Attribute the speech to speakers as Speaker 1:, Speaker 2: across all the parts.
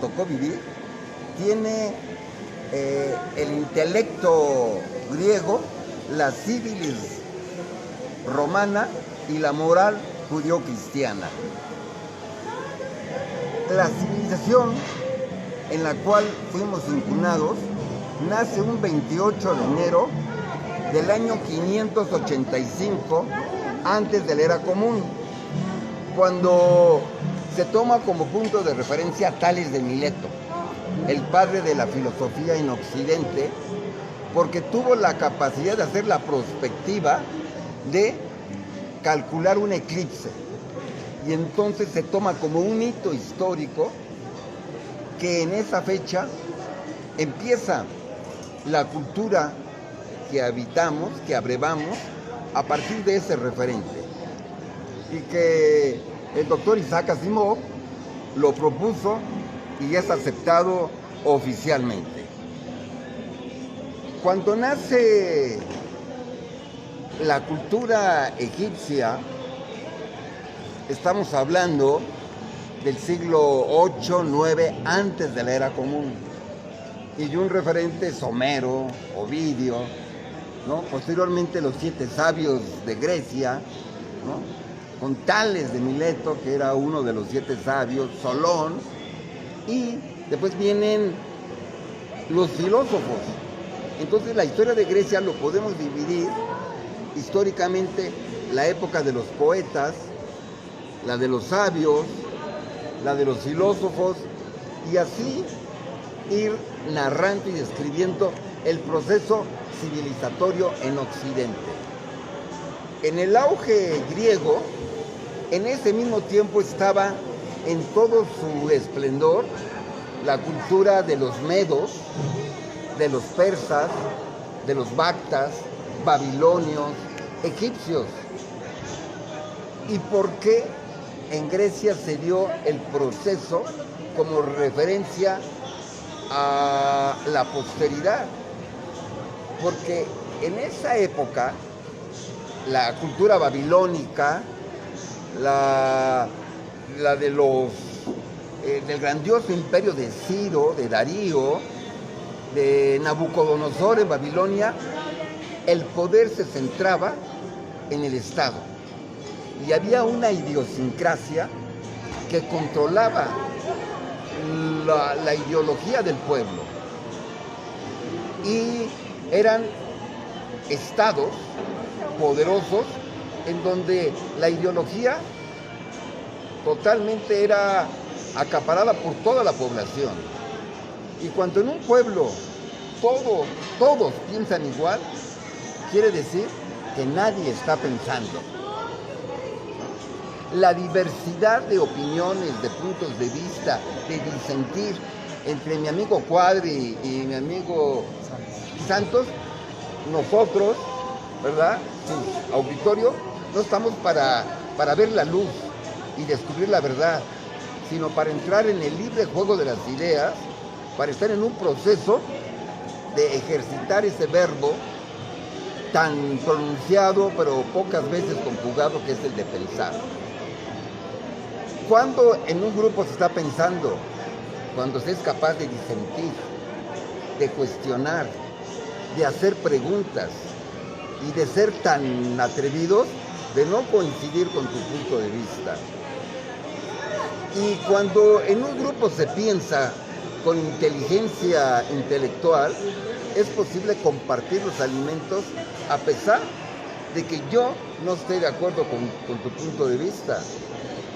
Speaker 1: tocó vivir, tiene el intelecto griego, la sívilis romana y la moral judío-cristiana. La civilización en la cual fuimos incunados nace un 28 de enero del año 585 antes de la era común, cuando se toma como punto de referencia a Tales de Mileto, el padre de la filosofía en Occidente, porque tuvo la capacidad de hacer la prospectiva de calcular un eclipse. Y entonces se toma como un hito histórico que en esa fecha empieza la cultura que habitamos, que abrevamos, a partir de ese referente. Y que el doctor Isaac Asimov lo propuso y es aceptado oficialmente. Cuando nace la cultura egipcia, estamos hablando del siglo 8, 9 antes de la era común. Y un referente es Homero, Ovidio, ¿no? Posteriormente los 7 sabios de Grecia, ¿no? Con Tales de Mileto, que era uno de los 7 sabios, Solón, y después vienen los filósofos. Entonces la historia de Grecia lo podemos dividir históricamente: la época de los poetas, la de los sabios, la de los filósofos, y así ir narrando y describiendo el proceso civilizatorio en Occidente. En el auge griego, en ese mismo tiempo estaba en todo su esplendor la cultura de los medos, de los persas, de los bactas, babilonios, egipcios. ¿Y por qué en Grecia se dio el proceso como referencia a la posteridad? Porque en esa época la cultura babilónica, la de los del grandioso imperio de Ciro, de Darío, de Nabucodonosor en Babilonia, el poder se centraba en el Estado. Y había una idiosincrasia que controlaba la ideología del pueblo. Y eran estados poderosos en donde la ideología totalmente era acaparada por toda la población. Y cuando en un pueblo todos piensan igual, quiere decir que nadie está pensando. La diversidad de opiniones, de puntos de vista, de disentir entre mi amigo Cuadri y mi amigo Santos, nosotros, ¿verdad? Su auditorio, no estamos para ver la luz y descubrir la verdad, sino para entrar en el libre juego de las ideas, para estar en un proceso de ejercitar ese verbo tan pronunciado pero pocas veces conjugado, que es el de pensar. Cuando en un grupo se está pensando, cuando se es capaz de disentir, de cuestionar, de hacer preguntas y de ser tan atrevidos de no coincidir con tu punto de vista. Y cuando en un grupo se piensa con inteligencia intelectual, es posible compartir los alimentos a pesar de que yo no esté de acuerdo con tu punto de vista,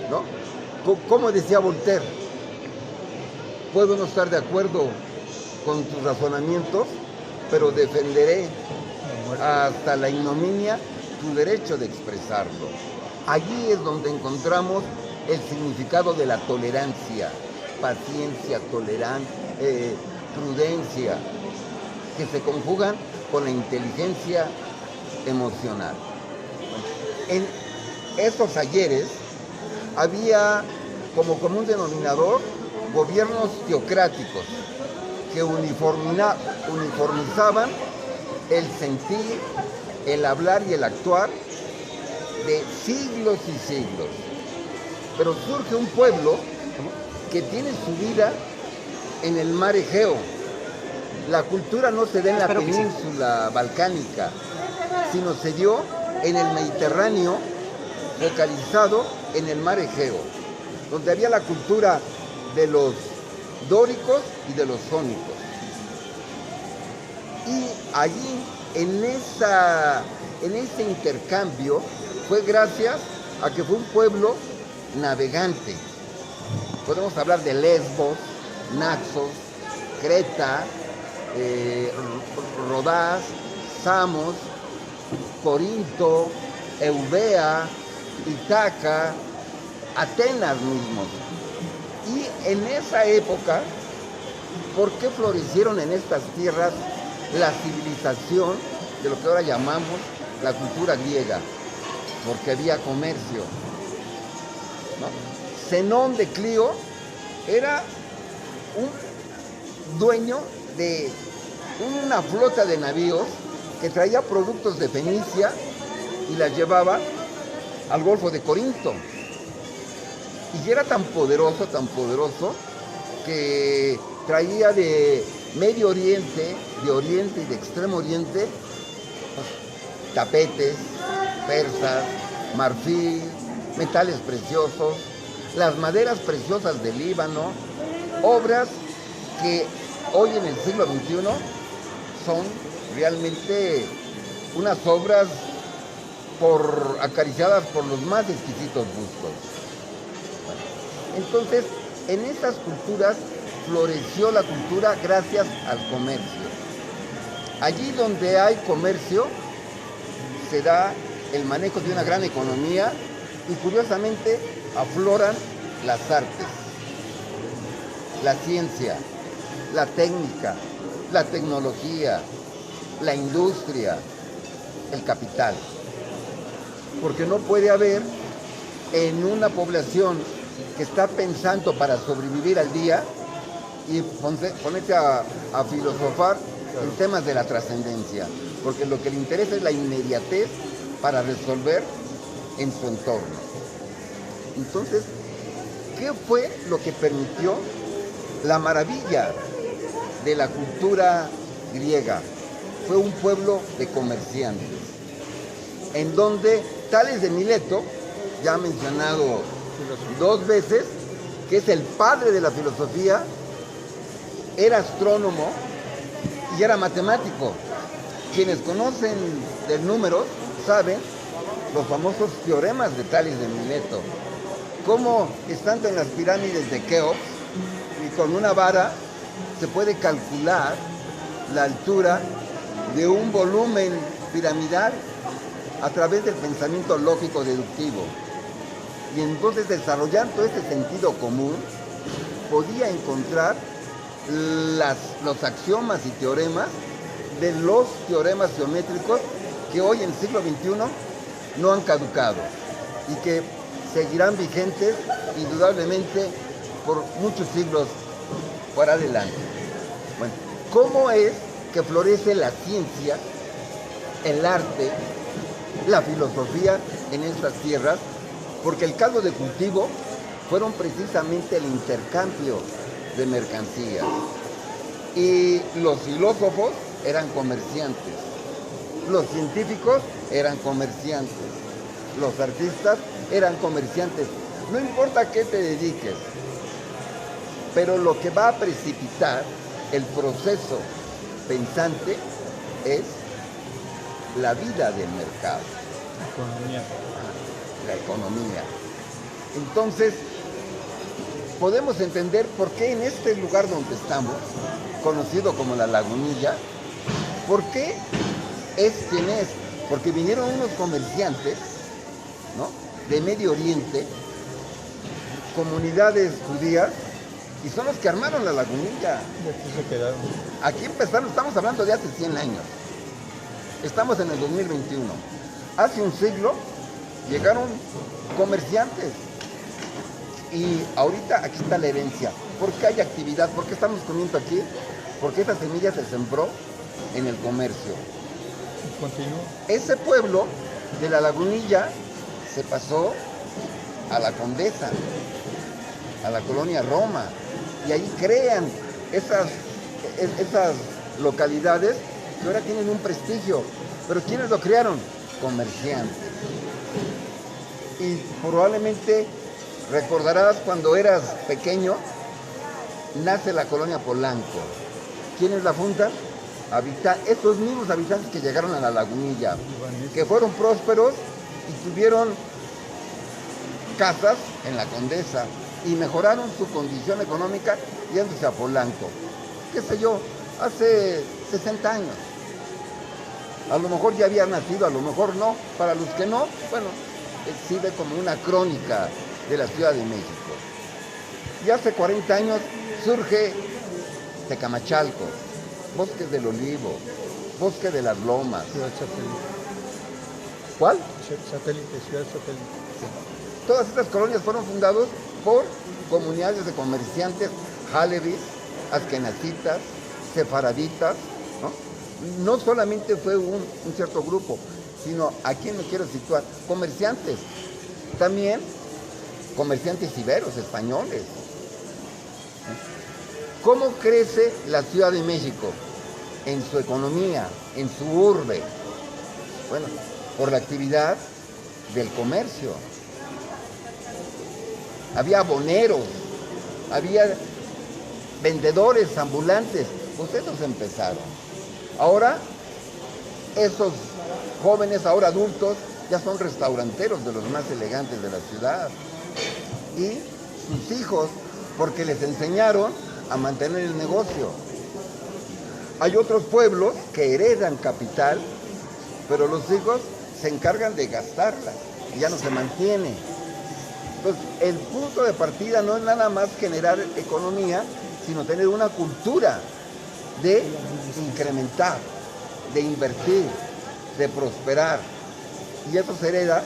Speaker 1: ¿no? Como decía Voltaire, puedo no estar de acuerdo con tus razonamientos, pero defenderé hasta la ignominia tu derecho de expresarlo. Allí es donde encontramos el significado de la tolerancia, paciencia, prudencia, que se conjugan con la inteligencia emocional. En esos ayeres había como común denominador gobiernos teocráticos que uniformizaban el sentir, el hablar y el actuar de siglos y siglos. Pero surge un pueblo que tiene su vida en el mar Egeo. La cultura no se da en la
Speaker 2: Espero que sí.
Speaker 1: península balcánica, sino se dio en el Mediterráneo, localizado en el mar Egeo, donde había la cultura de los dóricos y de los jónicos. Y allí, en ese intercambio, fue gracias a que fue un pueblo navegante. Podemos hablar de Lesbos, Naxos, Creta, Rodás, Samos, Corinto, Eubea, Itaca, Atenas mismos. Y en esa época, ¿por qué florecieron en estas tierras la civilización de lo que ahora llamamos la cultura griega? Porque había comercio, ¿no? Zenón de Clio era un dueño de una flota de navíos que traía productos de Fenicia y las llevaba al Golfo de Corinto. Y era tan poderoso, que traía de Medio Oriente, de Oriente y de Extremo Oriente, pues, tapetes, persas, marfil, metales preciosos, las maderas preciosas del Líbano, obras que hoy en el siglo XXI son realmente unas obras acariciadas por los más exquisitos gustos. Entonces, en estas culturas floreció la cultura gracias al comercio. Allí donde hay comercio, se da el manejo de una gran economía y curiosamente afloran las artes, la ciencia, la técnica, la tecnología, la industria, el capital. Porque no puede haber en una población que está pensando para sobrevivir al día y ponerte a filosofar en temas de la trascendencia, porque lo que le interesa es la inmediatez para resolver en su entorno. Entonces, ¿qué fue lo que permitió la maravilla de la cultura griega? Fue un pueblo de comerciantes, en donde Tales de Mileto, ya mencionado 2 veces, que es el padre de la filosofía, era astrónomo y era matemático. Quienes conocen del número saben los famosos teoremas de Tales de Mileto, cómo estando en las pirámides de Keops y con una vara se puede calcular la altura de un volumen piramidal a través del pensamiento lógico deductivo. Y entonces, desarrollando este sentido común, podía encontrar los axiomas y teoremas de los teoremas geométricos que hoy en el siglo XXI no han caducado y que seguirán vigentes indudablemente por muchos siglos por adelante. Bueno, ¿cómo es que florece la ciencia, el arte, la filosofía en estas tierras? Porque el caldo de cultivo fueron precisamente el intercambio de mercancías. Y los filósofos eran comerciantes, los científicos eran comerciantes, los artistas eran comerciantes. No importa a qué te dediques, pero lo que va a precipitar el proceso pensante es la vida del mercado.
Speaker 2: Economía.
Speaker 1: La economía. Entonces, podemos entender por qué en este lugar donde estamos, conocido como la Lagunilla, ¿por qué es quien es? Porque vinieron unos comerciantes, ¿no?, de Medio Oriente, comunidades judías, y son los que armaron la Lagunilla.
Speaker 2: Y aquí se quedaron.
Speaker 1: Aquí empezaron, estamos hablando de hace 100 años. Estamos en el 2021. Hace un siglo llegaron comerciantes. Y ahorita aquí está la herencia. ¿Por qué hay actividad? ¿Por qué estamos comiendo aquí? Porque esa semilla se sembró en el comercio.
Speaker 2: Y continúa.
Speaker 1: Ese pueblo de la Lagunilla se pasó a la Condesa, a la colonia Roma, y ahí crean esas, esas localidades que ahora tienen un prestigio. Pero ¿quiénes lo crearon? Comerciantes. Y probablemente recordarás cuando eras pequeño, nace la colonia Polanco. ¿Quiénes la fundan? Estos mismos habitantes que llegaron a la Lagunilla, que fueron prósperos y tuvieron casas en la Condesa y mejoraron su condición económica yéndose a Polanco. ¿Qué sé yo? Hace 60 años. A lo mejor ya había nacido, a lo mejor no. Para los que no, bueno, exhibe como una crónica de la Ciudad de México. Y hace 40 años surge Tecamachalco, Bosques del Olivo, Bosque de las Lomas.
Speaker 2: Ciudad satélite.
Speaker 1: ¿Cuál?
Speaker 2: Satélite, ciudad satélite.
Speaker 1: Sí. Todas estas colonias fueron fundadas por comunidades de comerciantes jalevis, askenazitas, sefaraditas, ¿no? No solamente fue un cierto grupo, sino a quién me quiero situar, comerciantes, también comerciantes iberos, españoles. ¿Cómo crece la Ciudad de México? En su economía, en su urbe. Bueno, por la actividad del comercio. Había boneros, había vendedores ambulantes. Pues esos empezaron. Ahora, esos jóvenes, ahora adultos, ya son restauranteros de los más elegantes de la ciudad. Y sus hijos, porque les enseñaron a mantener el negocio. Hay otros pueblos que heredan capital, pero los hijos se encargan de gastarla y ya no se mantiene. Entonces, el punto de partida no es nada más generar economía, sino tener una cultura de incrementar, de invertir, de prosperar. Y eso se hereda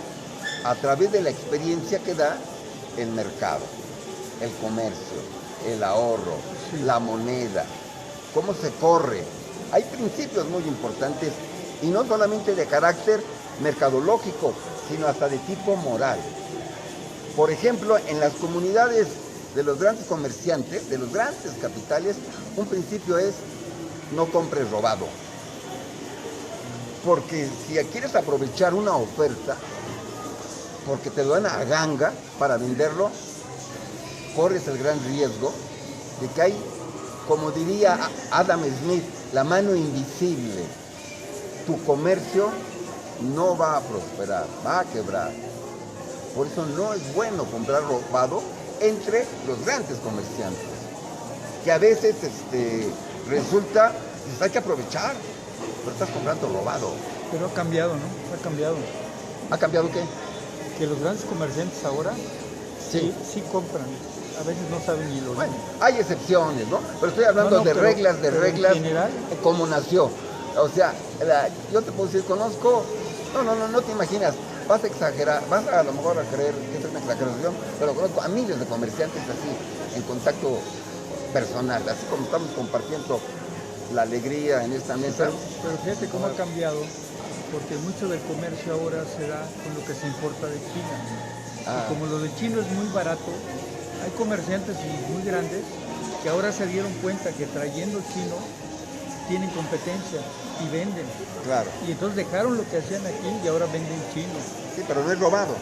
Speaker 1: a través de la experiencia que da el mercado, el comercio, el ahorro, la moneda, cómo se corre. Hay principios muy importantes y no solamente de carácter mercadológico, sino hasta de tipo moral. Por ejemplo, en las comunidades de los grandes comerciantes, de los grandes capitales, un principio es no compres robado. Porque si quieres aprovechar una oferta, porque te lo dan a ganga para venderlo, corres el gran riesgo de que hay, como diría Adam Smith, la mano invisible. Tu comercio no va a prosperar, va a quebrar. Por eso no es bueno comprar robado entre los grandes comerciantes, que a veces resulta, pues hay que aprovechar, pero estás comprando robado.
Speaker 2: Pero ha cambiado, ¿no? Ha cambiado.
Speaker 1: ¿Ha cambiado qué?
Speaker 2: Que los grandes comerciantes ahora sí compran. A veces no saben ni lo.
Speaker 1: Bueno, hay excepciones, ¿no? Pero estoy hablando de reglas,
Speaker 2: en general,
Speaker 1: como nació. O sea, yo te puedo decir, conozco, no te imaginas, vas a exagerar, vas a lo mejor a creer que es una exageración, pero conozco a miles de comerciantes así, en contacto personal, así como estamos compartiendo la alegría en esta mesa.
Speaker 2: Pero fíjate cómo ha cambiado, porque mucho del comercio ahora se da con lo que se importa de China. Y como lo de chino es muy barato, hay comerciantes muy grandes que ahora se dieron cuenta que trayendo chino tienen competencia y venden.
Speaker 1: Claro.
Speaker 2: Y entonces dejaron lo que hacían aquí y ahora venden chino.
Speaker 1: Sí, pero no es robado,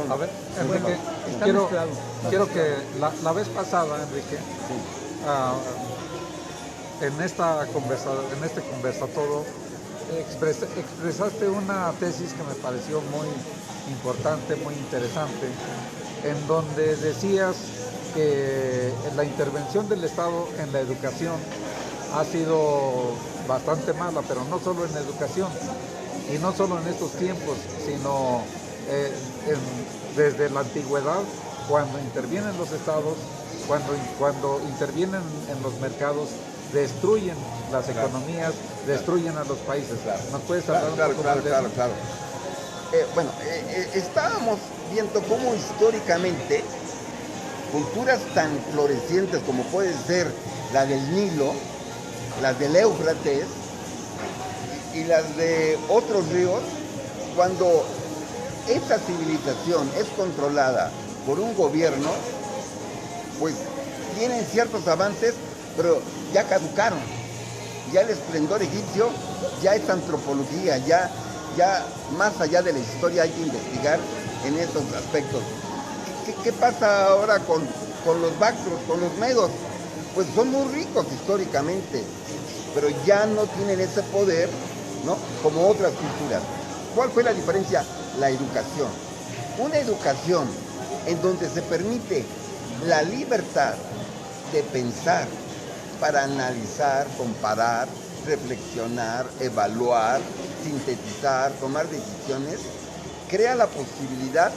Speaker 3: A ver, Enrique,
Speaker 2: Está
Speaker 3: quiero
Speaker 2: mezclado.
Speaker 3: que la vez pasada, Enrique, en este conversatorio, expresaste una tesis que me pareció muy importante, muy interesante, en donde decías que la intervención del Estado en la educación ha sido bastante mala, pero no solo en la educación, y no solo en estos tiempos, sino desde la antigüedad, cuando intervienen los estados, cuando intervienen en los mercados, destruyen las economías, destruyen a los países. ¿Nos puedes hablar un poco más de eso?
Speaker 1: Claro. Bueno, estábamos viendo cómo históricamente culturas tan florecientes como puede ser la del Nilo, las del Éufrates y las de otros ríos, cuando esa civilización es controlada por un gobierno, pues tienen ciertos avances pero ya caducaron. Ya el esplendor egipcio ya es antropología, ya más allá de la historia hay que investigar en esos aspectos. ¿Qué pasa ahora con los bactros, con los medos? Pues son muy ricos históricamente, pero ya no tienen ese poder, ¿no?, como otras culturas. ¿Cuál fue la diferencia? La educación. Una educación en donde se permite la libertad de pensar para analizar, comparar, reflexionar, evaluar, sintetizar, tomar decisiones, crea la posibilidad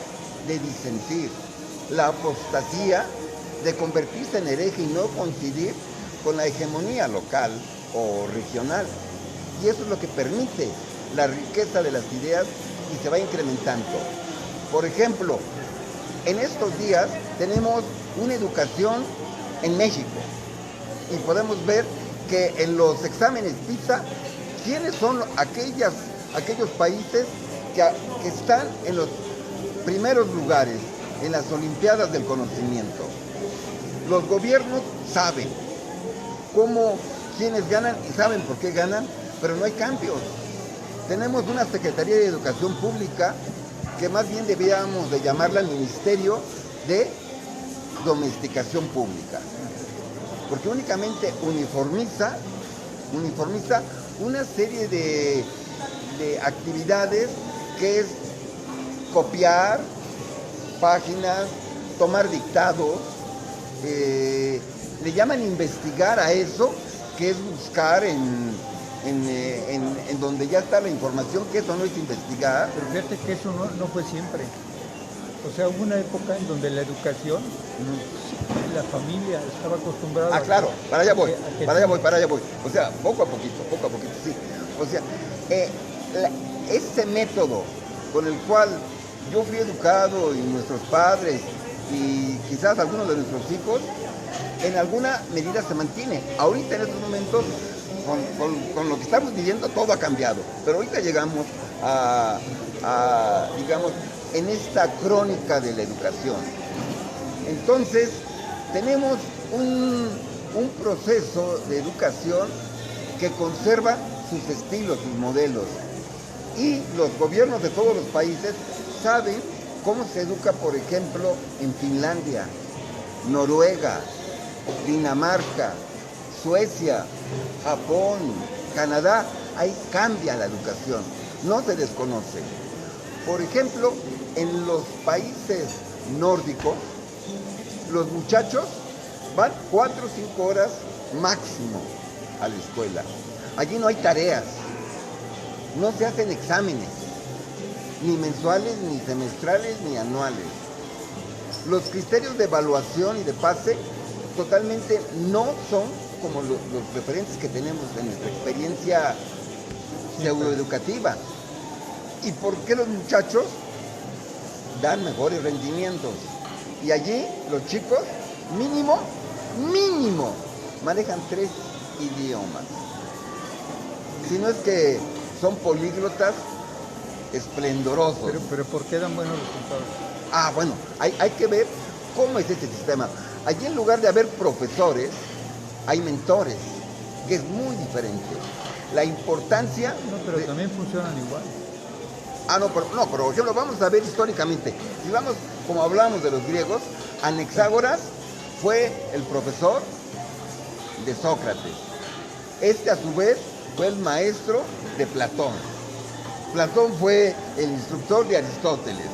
Speaker 1: de disentir, la apostasía de convertirse en hereje y no coincidir con la hegemonía local o regional. Y eso es lo que permite la riqueza de las ideas y se va incrementando. Por ejemplo, en estos días tenemos una educación en México y podemos ver que en los exámenes PISA, ¿quiénes son aquellos países que están en los primeros lugares en las Olimpiadas del Conocimiento? Los gobiernos saben quiénes ganan y saben por qué ganan, pero no hay cambios. Tenemos una Secretaría de Educación Pública que más bien deberíamos de llamarla Ministerio de Domesticación Pública, porque únicamente uniformiza una serie de actividades que es copiar páginas, tomar dictados, le llaman investigar a eso, que es buscar en donde ya está la información, que eso no es investigar.
Speaker 2: Pero fíjate que eso no fue siempre. O sea, hubo una época en donde la educación, la familia estaba acostumbrada
Speaker 1: claro, para allá voy. O sea, poco a poquito, sí. O sea, ese método con el cual yo fui educado y nuestros padres y quizás algunos de nuestros hijos, en alguna medida se mantiene. Ahorita en estos momentos, con lo que estamos viviendo, todo ha cambiado. Pero ahorita llegamos digamos, en esta crónica de la educación. Entonces, tenemos un proceso de educación que conserva sus estilos, sus modelos. Y los gobiernos de todos los países saben cómo se educa, por ejemplo, en Finlandia, Noruega, Dinamarca, Suecia, Japón, Canadá. Ahí cambia la educación, no se desconoce. Por ejemplo, en los países nórdicos, los muchachos van 4 o 5 horas máximo a la escuela. Allí no hay tareas, no se hacen exámenes, ni mensuales, ni semestrales, ni anuales. Los criterios de evaluación y de pase totalmente no son como los referentes que tenemos en nuestra experiencia pseudoeducativa. ¿Y por qué los muchachos dan mejores rendimientos? Y allí los chicos mínimo manejan 3 idiomas. Si no es que son políglotas esplendorosos.
Speaker 2: Pero ¿por qué dan buenos resultados?
Speaker 1: Bueno, hay que ver cómo es este sistema. Allí, en lugar de haber profesores, hay mentores, que es muy diferente. La importancia...
Speaker 2: No, pero también funcionan igual.
Speaker 1: Pero por ejemplo, vamos a ver históricamente. Si vamos, como hablamos de los griegos, Anaxágoras fue el profesor de Sócrates. Este, a su vez, fue el maestro de Platón. Platón fue el instructor de Aristóteles.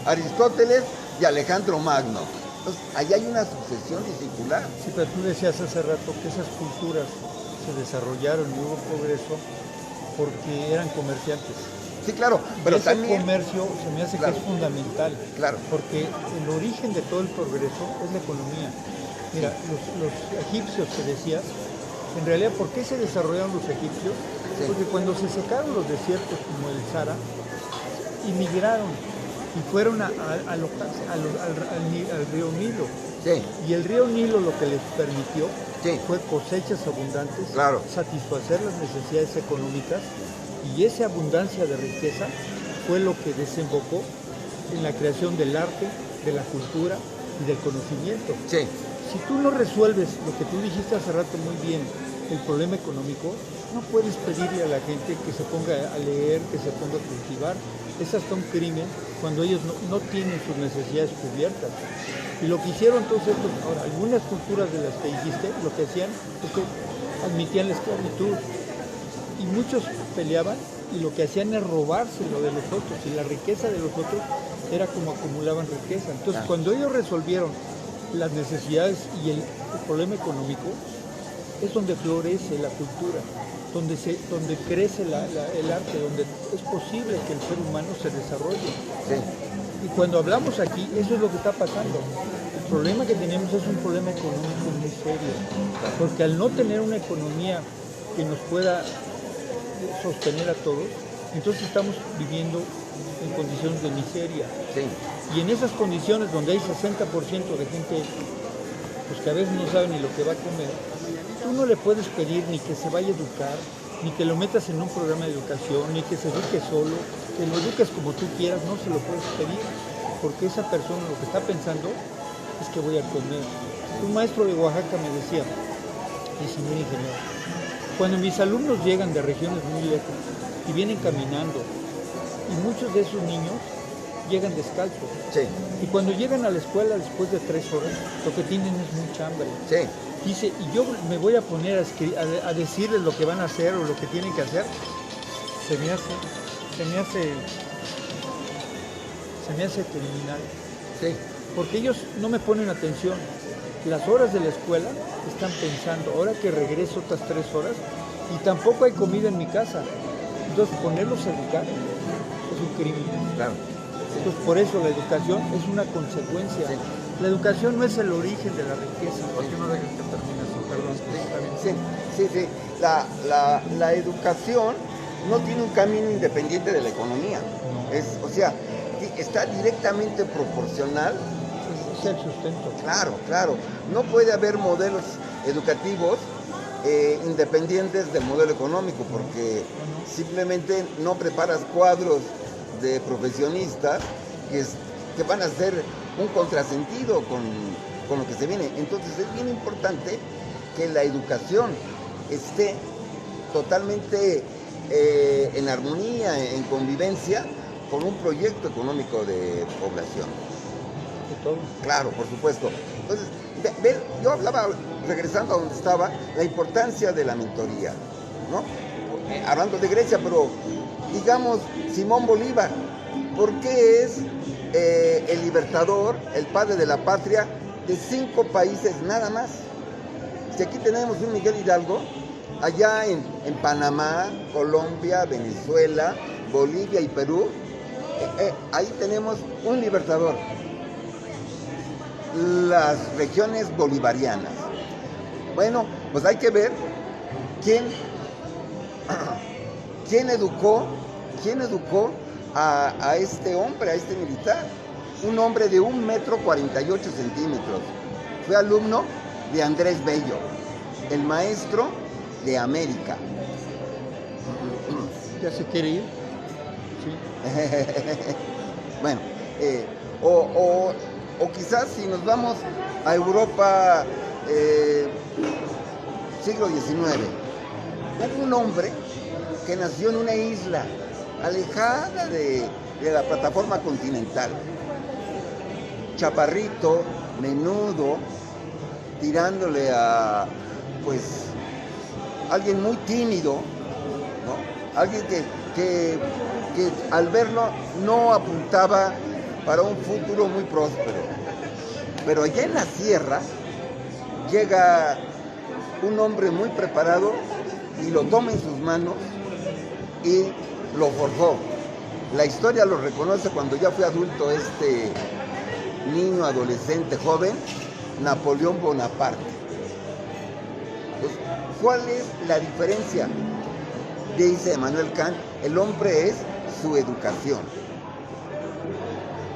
Speaker 1: Aristóteles de Alejandro Magno. Entonces, ahí hay una sucesión discipular.
Speaker 2: Sí, pero tú decías hace rato que esas culturas se desarrollaron y hubo progreso porque eran comerciantes.
Speaker 1: Sí, claro, pero
Speaker 2: ese
Speaker 1: también...
Speaker 2: comercio se me hace que es fundamental.
Speaker 1: Claro.
Speaker 2: Porque el origen de todo el progreso es la economía. Mira, los egipcios que decías, en realidad, ¿por qué se desarrollaron los egipcios? Sí. Porque cuando se secaron los desiertos como el Sahara, inmigraron y fueron al río Nilo.
Speaker 1: Sí.
Speaker 2: Y el río Nilo lo que les permitió fue cosechas abundantes,
Speaker 1: claro,
Speaker 2: satisfacer las necesidades económicas, y esa abundancia de riqueza fue lo que desembocó en la creación del arte, de la cultura y del conocimiento.
Speaker 1: Sí.
Speaker 2: si tú no resuelves lo que tú dijiste hace rato muy bien, el problema económico, no puedes pedirle a la gente que se ponga a leer, que se ponga a cultivar. Es hasta un crimen cuando ellos no tienen sus necesidades cubiertas. Y lo que hicieron todos estos, ahora, algunas culturas de las que dijiste, lo que hacían es que admitían la esclavitud. Y muchos peleaban y lo que hacían es robarse lo de los otros. Y la riqueza de los otros era como acumulaban riqueza. Entonces, cuando ellos resolvieron las necesidades y el problema económico, es donde florece la cultura, donde crece el arte, donde es posible que el ser humano se desarrolle.
Speaker 1: Sí.
Speaker 2: Y cuando hablamos aquí, eso es lo que está pasando. El problema que tenemos es un problema económico muy serio, porque al no tener una economía que nos pueda sostener a todos, entonces estamos viviendo en condiciones de miseria.
Speaker 1: Sí.
Speaker 2: Y en esas condiciones donde hay 60% de gente pues, que a veces no sabe ni lo que va a comer, tú no le puedes pedir ni que se vaya a educar, ni que lo metas en un programa de educación, ni que se eduque solo, que lo eduques como tú quieras, no se lo puedes pedir, porque esa persona lo que está pensando es que voy a comer. Un maestro de Oaxaca me decía, y señor ingeniero, cuando mis alumnos llegan de regiones muy lejos y vienen caminando, y muchos de esos niños llegan descalzos.
Speaker 1: Sí.
Speaker 2: Y cuando llegan a la escuela después de 3 horas, lo que tienen es mucha hambre.
Speaker 1: Sí.
Speaker 2: Dice, y yo me voy a poner a decirles lo que van a hacer o lo que tienen que hacer. Se me hace criminal.
Speaker 1: Sí.
Speaker 2: Porque ellos no me ponen atención. Las horas de la escuela están pensando, ahora que regreso otras 3 horas, y tampoco hay comida en mi casa. Entonces, ponerlos a educar es un crimen.
Speaker 1: Claro.
Speaker 2: Entonces, por eso la educación es una consecuencia.
Speaker 1: Sí.
Speaker 2: La educación no es el origen de la riqueza.
Speaker 3: ¿Por qué no dejas que termine eso? Perdón.
Speaker 1: Sí. La educación no tiene un camino independiente de la economía. O sea, está directamente proporcional.
Speaker 2: Es el sustento.
Speaker 1: Claro. No puede haber modelos educativos independientes del modelo económico, porque simplemente no preparas cuadros de profesionistas que van a ser un contrasentido con lo que se viene. Entonces es bien importante que la educación esté totalmente en armonía, en convivencia con un proyecto económico de población.
Speaker 2: De todo.
Speaker 1: Claro, por supuesto. Entonces, yo hablaba, regresando a donde estaba, la importancia de la mentoría, ¿no? Hablando de Grecia, pero digamos Simón Bolívar, ¿por qué es el libertador, el padre de la patria de 5 países nada más? Si aquí tenemos un Miguel Hidalgo, allá en Panamá, Colombia, Venezuela, Bolivia y Perú, ahí tenemos un libertador. Las regiones bolivarianas. Bueno, pues hay que ver quién educó a este hombre, a este militar. Un hombre de 1,48 m. Fue alumno de Andrés Bello, el maestro de América.
Speaker 2: ¿Ya se quiere ir? Sí.
Speaker 1: Bueno, o quizás si nos vamos a Europa, siglo XIX, hubo un hombre que nació en una isla alejada de la plataforma continental, chaparrito, menudo, tirándole a, pues, alguien muy tímido, ¿no? Alguien que al verlo no apuntaba para un futuro muy próspero. Pero allá en la sierra llega un hombre muy preparado y lo toma en sus manos y lo forjó. La historia lo reconoce cuando ya fue adulto este niño, adolescente, joven, Napoleón Bonaparte. Entonces, ¿cuál es la diferencia? Dice Emmanuel Kant, el hombre es su educación.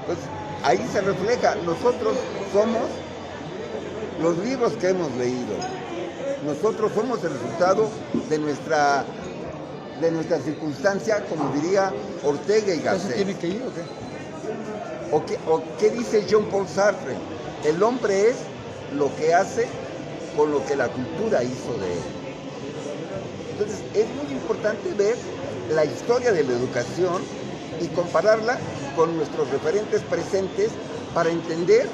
Speaker 1: Entonces, ahí se refleja, nosotros somos los libros que hemos leído. Nosotros somos el resultado de nuestra circunstancia, como diría Ortega y
Speaker 2: ¿Ya se
Speaker 1: Gasset.
Speaker 2: tiene que ir o qué?
Speaker 1: ¿O qué dice Jean-Paul Sartre? El hombre es lo que hace con lo que la cultura hizo de él. Entonces es muy importante ver la historia de la educación y compararla con nuestros referentes presentes para entender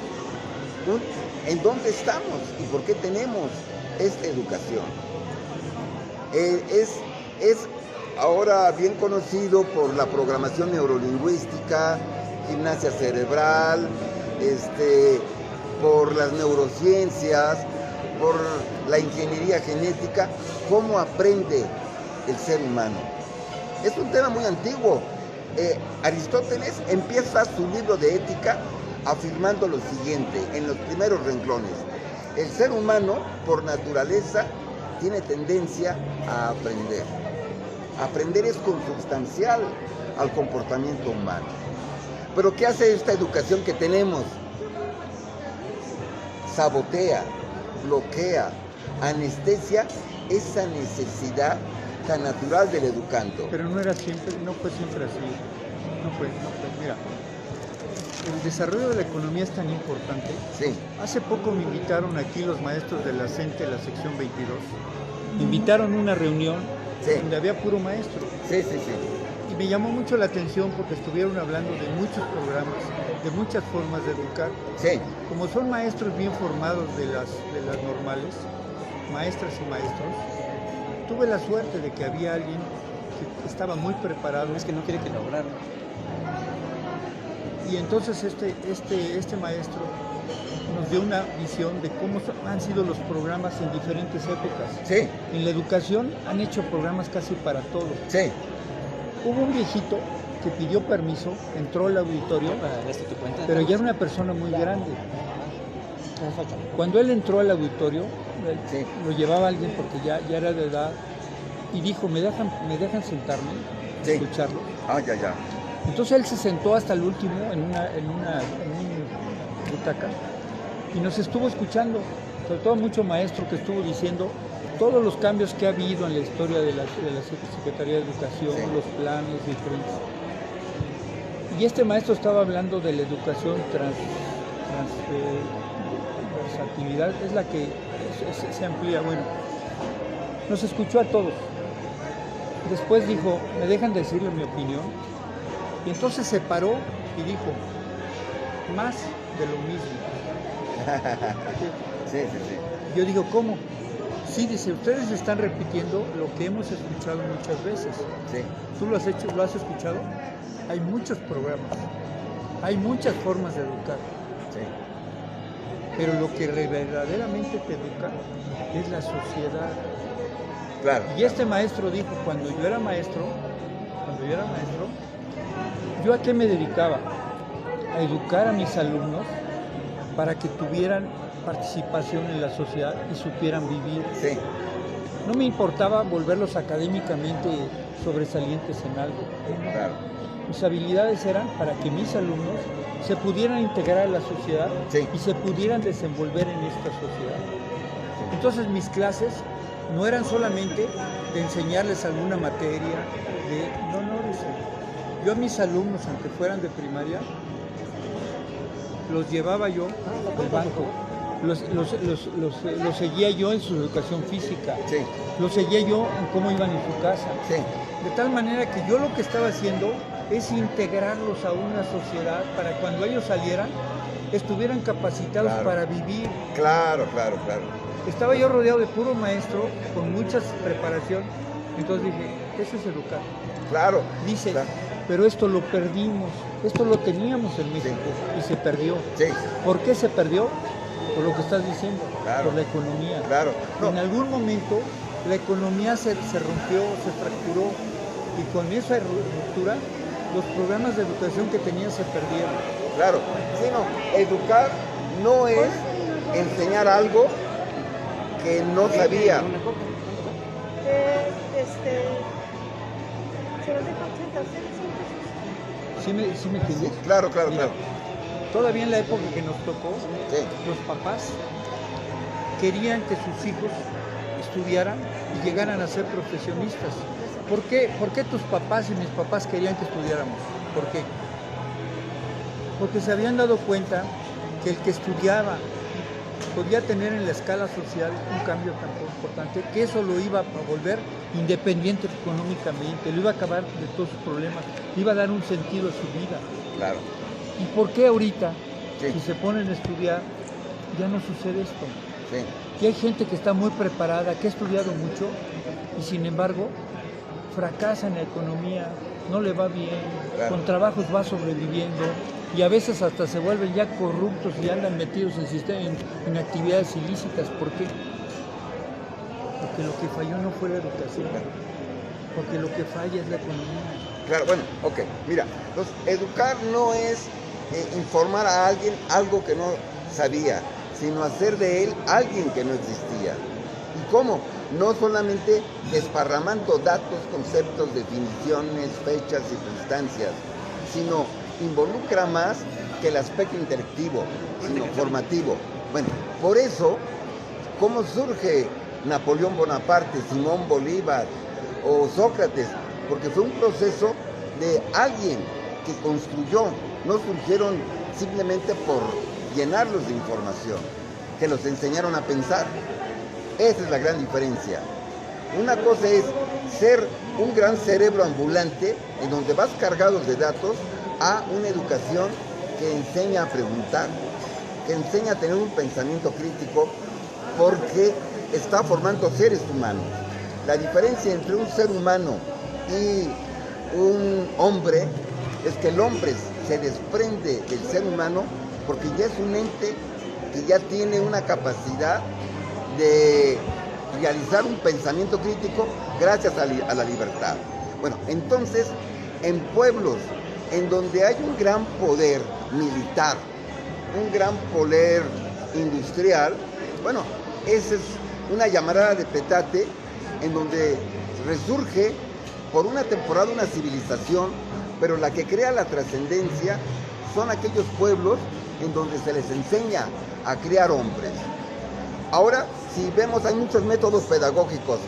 Speaker 1: en dónde estamos y por qué tenemos esta educación. Es ahora bien conocido por la programación neurolingüística, gimnasia cerebral, por las neurociencias, por la ingeniería genética, cómo aprende el ser humano. Es un tema muy antiguo. Aristóteles empieza su libro de ética afirmando lo siguiente, en los primeros renglones: el ser humano, por naturaleza, tiene tendencia a aprender. Aprender es consubstancial al comportamiento humano. Pero ¿qué hace esta educación que tenemos? Sabotea, bloquea, anestesia esa necesidad tan natural del educando.
Speaker 2: Pero no era siempre, no fue siempre así. No fue. Mira, el desarrollo de la economía es tan importante.
Speaker 1: Sí.
Speaker 2: Hace poco me invitaron aquí los maestros de la CENTE, la sección 22. Me invitaron a una reunión donde había puro maestro.
Speaker 1: Sí.
Speaker 2: Y me llamó mucho la atención porque estuvieron hablando de muchos programas, de muchas formas de educar.
Speaker 1: Sí.
Speaker 2: Como son maestros bien formados de las normales, maestras y maestros, tuve la suerte de que había alguien que estaba muy preparado.
Speaker 4: Es que no quiere que lo lograra.
Speaker 2: Y entonces este maestro nos dio una visión de cómo han sido los programas en diferentes épocas.
Speaker 1: Sí.
Speaker 2: En la educación han hecho programas casi para todo.
Speaker 1: Sí.
Speaker 2: Hubo un viejito que pidió permiso, entró al auditorio, pero ya era una persona muy grande. Cuando él entró al auditorio, lo llevaba alguien porque ya era de edad, y dijo, ¿me dejan sentarme, escucharlo?
Speaker 1: Ya.
Speaker 2: Entonces él se sentó hasta el último en una butaca y nos estuvo escuchando, sobre todo mucho maestro que estuvo diciendo todos los cambios que ha habido en la historia de la Secretaría de Educación, los planes diferentes. Y este maestro estaba hablando de la educación transversalidad, es la que se amplía. Bueno, nos escuchó a todos. Después dijo, ¿me dejan decirle mi opinión? Y entonces se paró y dijo, más de lo mismo.
Speaker 1: Sí.
Speaker 2: Yo digo, ¿cómo? Sí, dice, ustedes están repitiendo lo que hemos escuchado muchas veces.
Speaker 1: Sí.
Speaker 2: ¿Tú lo has escuchado? Hay muchos programas, hay muchas formas de educar.
Speaker 1: Sí.
Speaker 2: Pero lo que verdaderamente te educa es la sociedad.
Speaker 1: Claro.
Speaker 2: Y este maestro dijo, cuando yo era maestro, ¿yo a qué me dedicaba? A educar a mis alumnos para que tuvieran participación en la sociedad y supieran vivir.
Speaker 1: Sí.
Speaker 2: No me importaba volverlos académicamente sobresalientes en algo.
Speaker 1: Claro.
Speaker 2: Mis habilidades eran para que mis alumnos se pudieran integrar a la sociedad y se pudieran desenvolver en esta sociedad. Entonces mis clases no eran solamente de enseñarles alguna materia, yo a mis alumnos, aunque fueran de primaria, los llevaba yo al banco, los seguía yo en su educación física, los seguía yo en cómo iban en su casa, de tal manera que yo lo que estaba haciendo es integrarlos a una sociedad para cuando ellos salieran estuvieran capacitados para vivir.
Speaker 1: Claro.
Speaker 2: Estaba yo rodeado de puro maestro con mucha preparación, entonces dije, eso es educar.
Speaker 1: Claro.
Speaker 2: Dice, pero esto lo perdimos, esto lo teníamos en México y se perdió.
Speaker 1: Sí.
Speaker 2: ¿Por qué se perdió? Por lo que estás diciendo, por la economía.
Speaker 1: Claro. No.
Speaker 2: En algún momento la economía se rompió, se fracturó y con esa ruptura los programas de educación que tenían se perdieron.
Speaker 1: Claro. Sí, no. Educar no es enseñar algo que no sabía.
Speaker 2: ¿Sí me entiendes?
Speaker 1: Sí, claro.
Speaker 2: Todavía en la época que nos tocó, los papás querían que sus hijos estudiaran y llegaran a ser profesionistas. ¿Por qué tus papás y mis papás querían que estudiáramos? ¿Por qué? Porque se habían dado cuenta que el que estudiaba podía tener en la escala social un cambio tan importante que eso lo iba a volver independiente económicamente, lo iba a acabar de todos sus problemas, le iba a dar un sentido a su vida.
Speaker 1: Claro.
Speaker 2: ¿Y por qué ahorita,
Speaker 1: Sí.
Speaker 2: si se ponen a estudiar, ya no sucede esto?
Speaker 1: Sí.
Speaker 2: Que hay gente que está muy preparada, que ha estudiado mucho y sin embargo fracasa en la economía, no le va bien,
Speaker 1: Claro.
Speaker 2: con trabajos va sobreviviendo y a veces hasta se vuelven ya corruptos y andan metidos en actividades ilícitas. ¿Por qué? Porque lo que falló no fue la educación, porque lo que falla es la economía.
Speaker 1: Claro, bueno, ok. Mira, entonces, educar no es informar a alguien algo que no sabía, sino hacer de él alguien que no existía. ¿Y cómo? No solamente desparramando datos, conceptos, definiciones, fechas, circunstancias, sino involucra más que el aspecto intelectivo, sino formativo. Bueno, por eso, ¿cómo surge Napoleón Bonaparte, Simón Bolívar o Sócrates? Porque fue un proceso de alguien que construyó, no surgieron simplemente por llenarlos de información, que los enseñaron a pensar. Esa es la gran diferencia. Una cosa es ser un gran cerebro ambulante en donde vas cargados de datos a una educación que enseña a preguntar, que enseña a tener un pensamiento crítico porque está formando seres humanos. La diferencia entre un ser humano y un hombre es que el hombre se desprende del ser humano porque ya es un ente que ya tiene una capacidad de realizar un pensamiento crítico gracias a la libertad. Bueno, entonces, en pueblos en donde hay un gran poder militar, un gran poder industrial, bueno, esa es una llamarada de petate en donde resurge por una temporada una civilización, pero la que crea la trascendencia son aquellos pueblos en donde se les enseña a crear hombres. Ahora, si vemos, hay muchos métodos pedagógicos.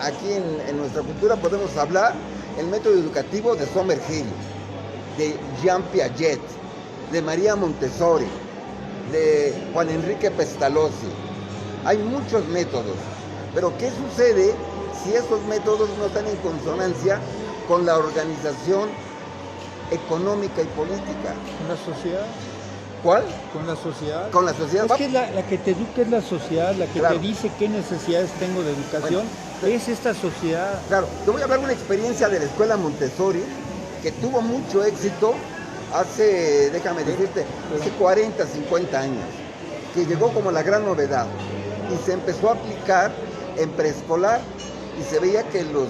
Speaker 1: Aquí en nuestra cultura podemos hablar el método educativo de Sommerhill, de Jean Piaget, de María Montessori, de Juan Enrique Pestalozzi. Hay muchos métodos, pero ¿qué sucede si esos métodos no están en consonancia con la organización económica y política?
Speaker 2: ¿Con la sociedad?
Speaker 1: ¿Cuál?
Speaker 2: ¿Con la sociedad?
Speaker 1: Con la sociedad.
Speaker 2: Es que la que te educa es la sociedad, la que
Speaker 1: Claro.
Speaker 2: te dice qué necesidades tengo de educación, es esta sociedad.
Speaker 1: Claro, te voy a hablar de una experiencia de la escuela Montessori que tuvo mucho éxito hace, déjame decirte, hace 40, 50 años, que llegó como la gran novedad y se empezó a aplicar en preescolar y se veía que los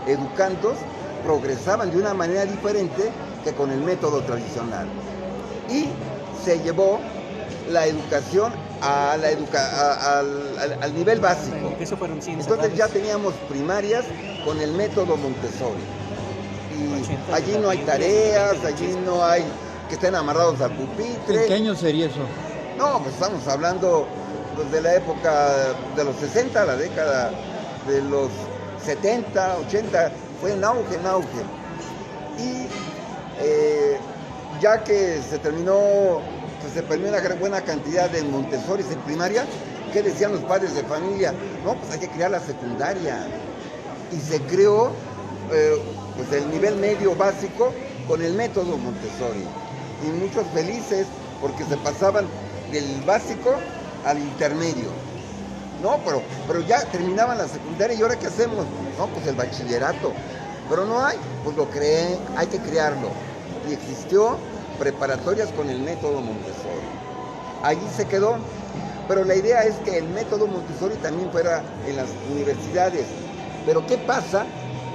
Speaker 1: educandos progresaban de una manera diferente que con el método tradicional. Y se llevó la educación al nivel básico.
Speaker 4: Eso fueron 100
Speaker 1: Entonces ya teníamos primarias con el método Montessori. Y allí no hay tareas, allí no hay que estén amarrados al pupitre.
Speaker 2: ¿En qué año sería eso?
Speaker 1: No, pues estamos hablando pues, de la época de los 60, la década de los 70, 80, fue en auge, en auge. Y ya que se terminó, pues se perdió una buena cantidad de Montessori en primaria, ¿qué decían los padres de familia? No, pues hay que crear la secundaria. Y se creó pues el nivel medio básico con el método Montessori. Y muchos felices porque se pasaban del básico al intermedio. No, pero ya terminaban la secundaria y ahora ¿qué hacemos? No, pues el bachillerato. Pero no hay, pues lo creé, hay que crearlo. Y existió preparatorias con el método Montessori. Allí se quedó. Pero la idea es que el método Montessori también fuera en las universidades. Pero ¿qué pasa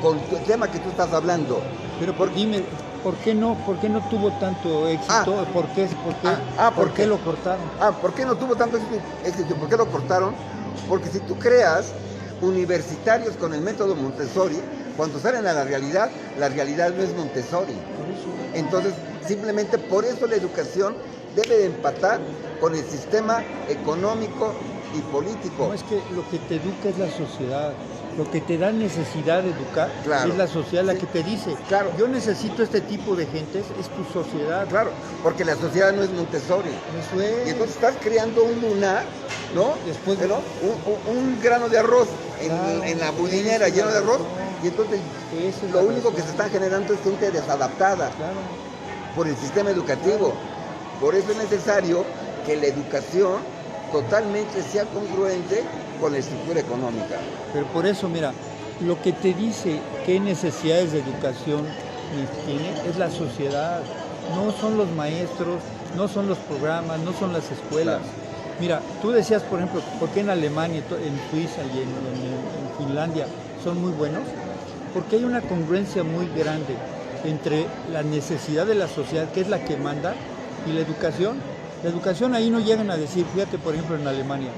Speaker 1: con el tema que tú estás hablando?
Speaker 2: Pero dime, ¿por qué no tuvo tanto éxito? ¿Por qué lo cortaron?
Speaker 1: ¿Por qué no tuvo tanto éxito? ¿Por qué lo cortaron? Porque si tú creas universitarios con el método Montessori, cuando salen a la realidad no es Montessori. Entonces, simplemente por eso la educación debe de empatar con el sistema económico y político.
Speaker 2: No, es que lo que te educa es la sociedad. lo que te da necesidad de educar,
Speaker 1: claro,
Speaker 2: es la sociedad la
Speaker 1: sí,
Speaker 2: que te dice,
Speaker 1: claro,
Speaker 2: yo necesito este tipo de gentes, es tu sociedad.
Speaker 1: Claro, porque la sociedad no es Montessori.
Speaker 2: Eso es.
Speaker 1: Y entonces estás creando un lunar, ¿no?
Speaker 2: Después,
Speaker 1: ¿no? Un grano de arroz
Speaker 2: claro,
Speaker 1: en la budinera lleno de arroz, y entonces
Speaker 2: eso es
Speaker 1: lo
Speaker 2: la
Speaker 1: único que
Speaker 2: razón.
Speaker 1: se está generando es gente desadaptada
Speaker 2: Claro.
Speaker 1: por el sistema educativo. Por eso es necesario que la educación totalmente sea congruente con la estructura económica.
Speaker 2: Pero por eso, mira, lo que te dice qué necesidades de educación tiene es la sociedad, no son los maestros, no son los programas, no son las escuelas.
Speaker 1: Claro.
Speaker 2: Mira, tú decías, por ejemplo, ¿por qué en Alemania, en Suiza y en Finlandia son muy buenos? Porque hay una congruencia muy grande entre la necesidad de la sociedad, que es la que manda, y la educación. La educación ahí no llegan a decir, fíjate, por ejemplo, en Alemania.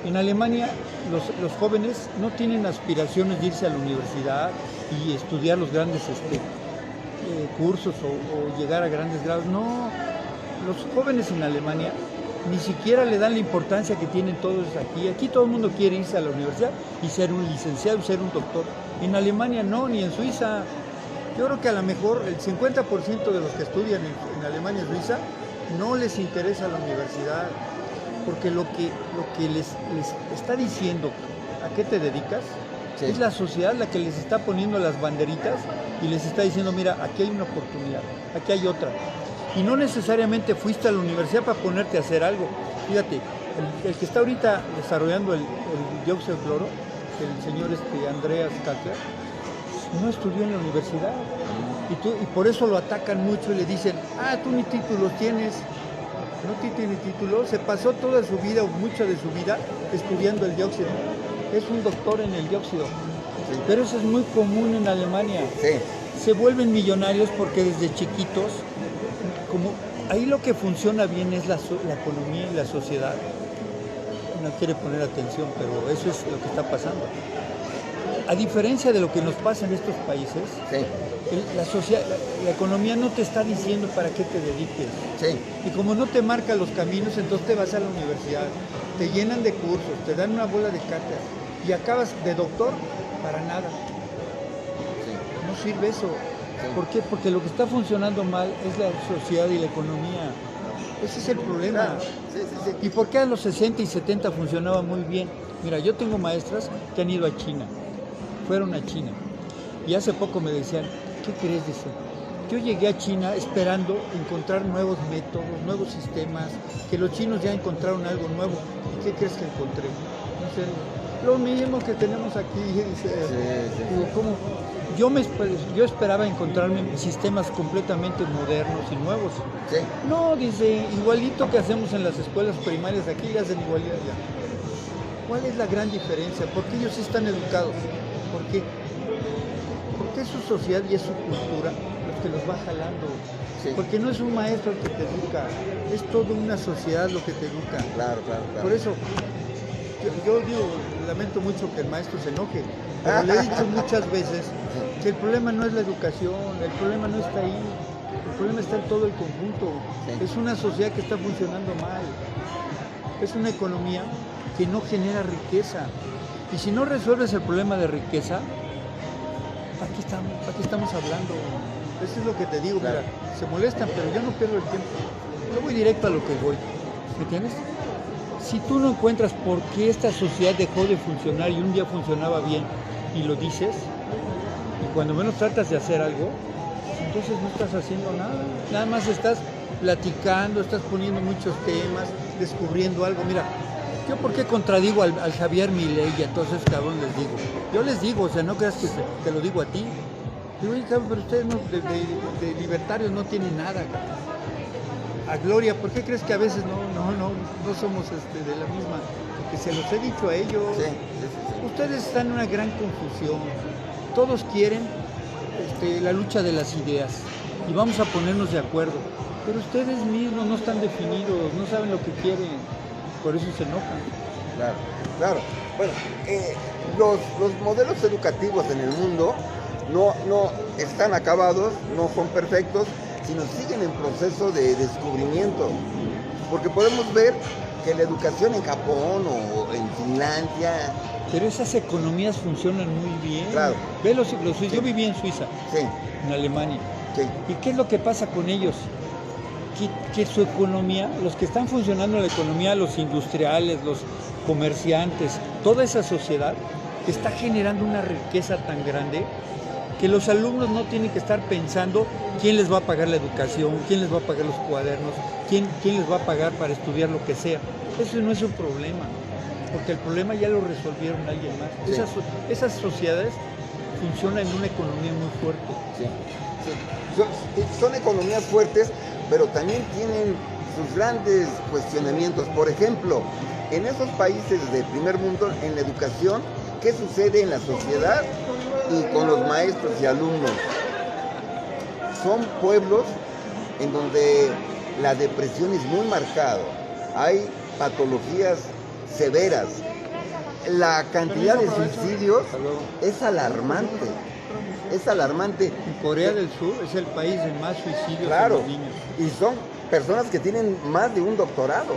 Speaker 2: En Alemania los jóvenes no tienen aspiraciones de irse a la universidad y estudiar los grandes cursos o llegar a grandes grados. No, los jóvenes en Alemania ni siquiera le dan la importancia que tienen todos aquí. Aquí todo el mundo quiere irse a la universidad y ser un licenciado, ser un doctor. En Alemania no, ni en Suiza. Yo creo que a lo mejor el 50% de los que estudian en Alemania y Suiza no les interesa la universidad, porque lo que les está diciendo a qué te dedicas, sí, es la sociedad la que les está poniendo las banderitas y les está diciendo, mira, aquí hay una oportunidad, aquí hay otra. Y no necesariamente fuiste a la universidad para ponerte a hacer algo. Fíjate, el que está ahorita desarrollando el dióxido de cloro, el señor Andreas Kackler, no estudió en la universidad. Y por eso lo atacan mucho y le dicen, tú ni títulos tienes. No tiene título, se pasó toda su vida o mucha de su vida estudiando el dióxido. Es un doctor en el dióxido. Sí. Pero eso es muy común en Alemania.
Speaker 1: Sí.
Speaker 2: Se vuelven millonarios porque desde chiquitos, como ahí lo que funciona bien es la economía y la sociedad. No quiere poner atención, pero eso es lo que está pasando. A diferencia de lo que nos pasa en estos países, sí, la economía no te está diciendo para qué te dediques.
Speaker 1: Sí.
Speaker 2: Y como no te marca los caminos, entonces te vas a la universidad, te llenan de cursos, te dan una bola de cátedra y acabas de doctor para nada. Sí. No sirve eso. Sí. ¿Por qué? Porque lo que está funcionando mal es la sociedad y la economía. Ese es el problema. Claro. Sí, sí, sí. ¿Y por qué a los 60 y 70 funcionaba muy bien? Mira, yo tengo maestras que han ido a China. Fueron a China y hace poco me decían, ¿qué crees de eso? Yo llegué a China esperando encontrar nuevos métodos, nuevos sistemas, que los chinos ya encontraron algo nuevo. ¿Y qué crees que encontré? No sé, lo mismo que tenemos aquí. Dice, sí. Digo, ¿cómo? Yo esperaba encontrarme sistemas completamente modernos y nuevos.
Speaker 1: Sí.
Speaker 2: No, dice, igualito que hacemos en las escuelas primarias, aquí le hacen igualito allá. ¿Cuál es la gran diferencia? Porque ellos sí están educados. ¿Por qué? Porque es su sociedad y es su cultura los que los va jalando. Sí. Porque no es un maestro el que te educa, es toda una sociedad lo que te educa.
Speaker 1: Claro.
Speaker 2: Por eso, yo digo, lamento mucho que el maestro se enoje, pero le he dicho muchas veces que el problema no es la educación, el problema no está ahí, el problema está en todo el conjunto. Sí. Es una sociedad que está funcionando mal, es una economía que no genera riqueza. Y si no resuelves el problema de riqueza, ¿para qué estamos hablando? Eso es lo que te digo, claro. Mira, se molestan, pero yo no pierdo el tiempo. Yo voy directo a lo que voy, ¿me entiendes? Si tú no encuentras por qué esta sociedad dejó de funcionar y un día funcionaba bien y lo dices, y cuando menos tratas de hacer algo, entonces no estás haciendo nada. Nada más estás platicando, estás poniendo muchos temas, descubriendo algo. Mira, ¿yo por qué contradigo al Javier Milei y a todos esos cabrones les digo? Yo les digo, o sea, no creas que te lo digo a ti. Digo, oye, cabrón, pero ustedes no, de libertarios no tienen nada. A Gloria, ¿por qué crees que a veces no somos de la misma? Porque se los he dicho a ellos. Sí. Ustedes están en una gran confusión. Todos quieren la lucha de las ideas y vamos a ponernos de acuerdo. Pero ustedes mismos no están definidos, no saben lo que quieren. Por eso se enojan.
Speaker 1: Claro. Bueno, los modelos educativos en el mundo no están acabados, no son perfectos, sino siguen en proceso de descubrimiento. Porque podemos ver que la educación en Japón o en Finlandia.
Speaker 2: Pero esas economías funcionan muy bien.
Speaker 1: Claro.
Speaker 2: Ve los suizos. Yo viví en Suiza,
Speaker 1: Sí,
Speaker 2: en Alemania.
Speaker 1: sí.
Speaker 2: ¿Y qué es lo que pasa con ellos? Que su economía, los que están funcionando en la economía, los industriales, los comerciantes, toda esa sociedad está generando una riqueza tan grande que los alumnos no tienen que estar pensando quién les va a pagar la educación, quién les va a pagar los cuadernos, quién les va a pagar para estudiar lo que sea. Eso no es un problema, porque el problema ya lo resolvieron alguien más.
Speaker 1: Sí.
Speaker 2: Esas sociedades funcionan en una economía muy fuerte.
Speaker 1: Sí, sí. Son economías fuertes, pero también tienen sus grandes cuestionamientos. Por ejemplo, en esos países de primer mundo, en la educación, ¿qué sucede en la sociedad y con los maestros y alumnos? Son pueblos en donde la depresión es muy marcada. Hay patologías severas. La cantidad de suicidios es alarmante. Es alarmante.
Speaker 2: En Corea del Sur es el país de más suicidios
Speaker 1: Claro,
Speaker 2: de los niños.
Speaker 1: y son personas que tienen más de un doctorado,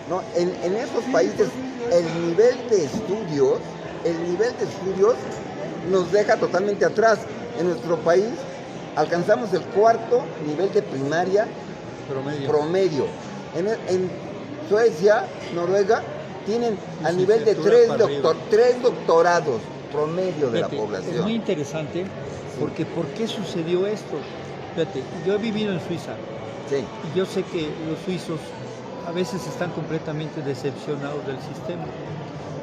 Speaker 1: ¿no? En esos países el nivel de estudios nos deja totalmente atrás. En nuestro país alcanzamos el 4º nivel de primaria promedio. En Suecia, Noruega, tienen al nivel de 3 doctorados promedio de la población.
Speaker 2: Es muy interesante porque ¿por qué sucedió esto? Fíjate, yo he vivido en Suiza.
Speaker 1: Sí.
Speaker 2: Y yo sé que los suizos a veces están completamente decepcionados del sistema.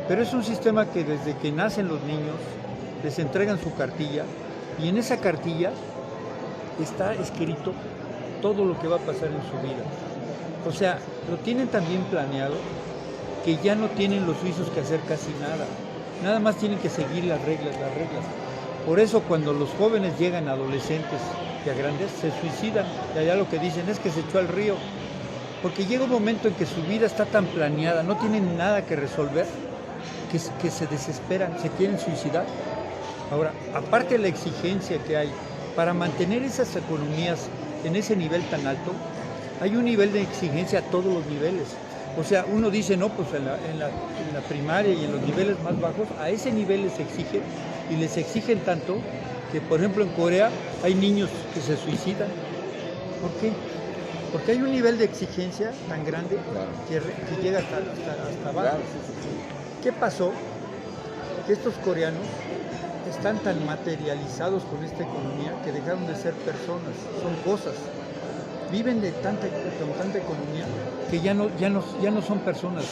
Speaker 2: Pero es un sistema que desde que nacen los niños les entregan su cartilla y en esa cartilla está escrito todo lo que va a pasar en su vida. O sea, lo tienen tan bien planeado que ya no tienen los suizos que hacer casi nada. Nada más tienen que seguir las reglas. Por eso cuando los jóvenes llegan adolescentes y a grandes, se suicidan. Y allá lo que dicen es que se echó al río. Porque llega un momento en que su vida está tan planeada, no tienen nada que resolver, que se desesperan, se quieren suicidar. Ahora, aparte de la exigencia que hay para mantener esas economías en ese nivel tan alto, hay un nivel de exigencia a todos los niveles. O sea, uno dice, no, pues en la primaria y en los niveles más bajos, a ese nivel les exigen, y les exigen tanto que, por ejemplo, en Corea hay niños que se suicidan. ¿Por qué? Porque hay un nivel de exigencia tan grande, claro, que llega hasta abajo.
Speaker 1: Claro.
Speaker 2: ¿Qué pasó? Que estos coreanos están tan materializados con esta economía que dejaron de ser personas, son cosas. Viven con tanta economía que ya no son personas,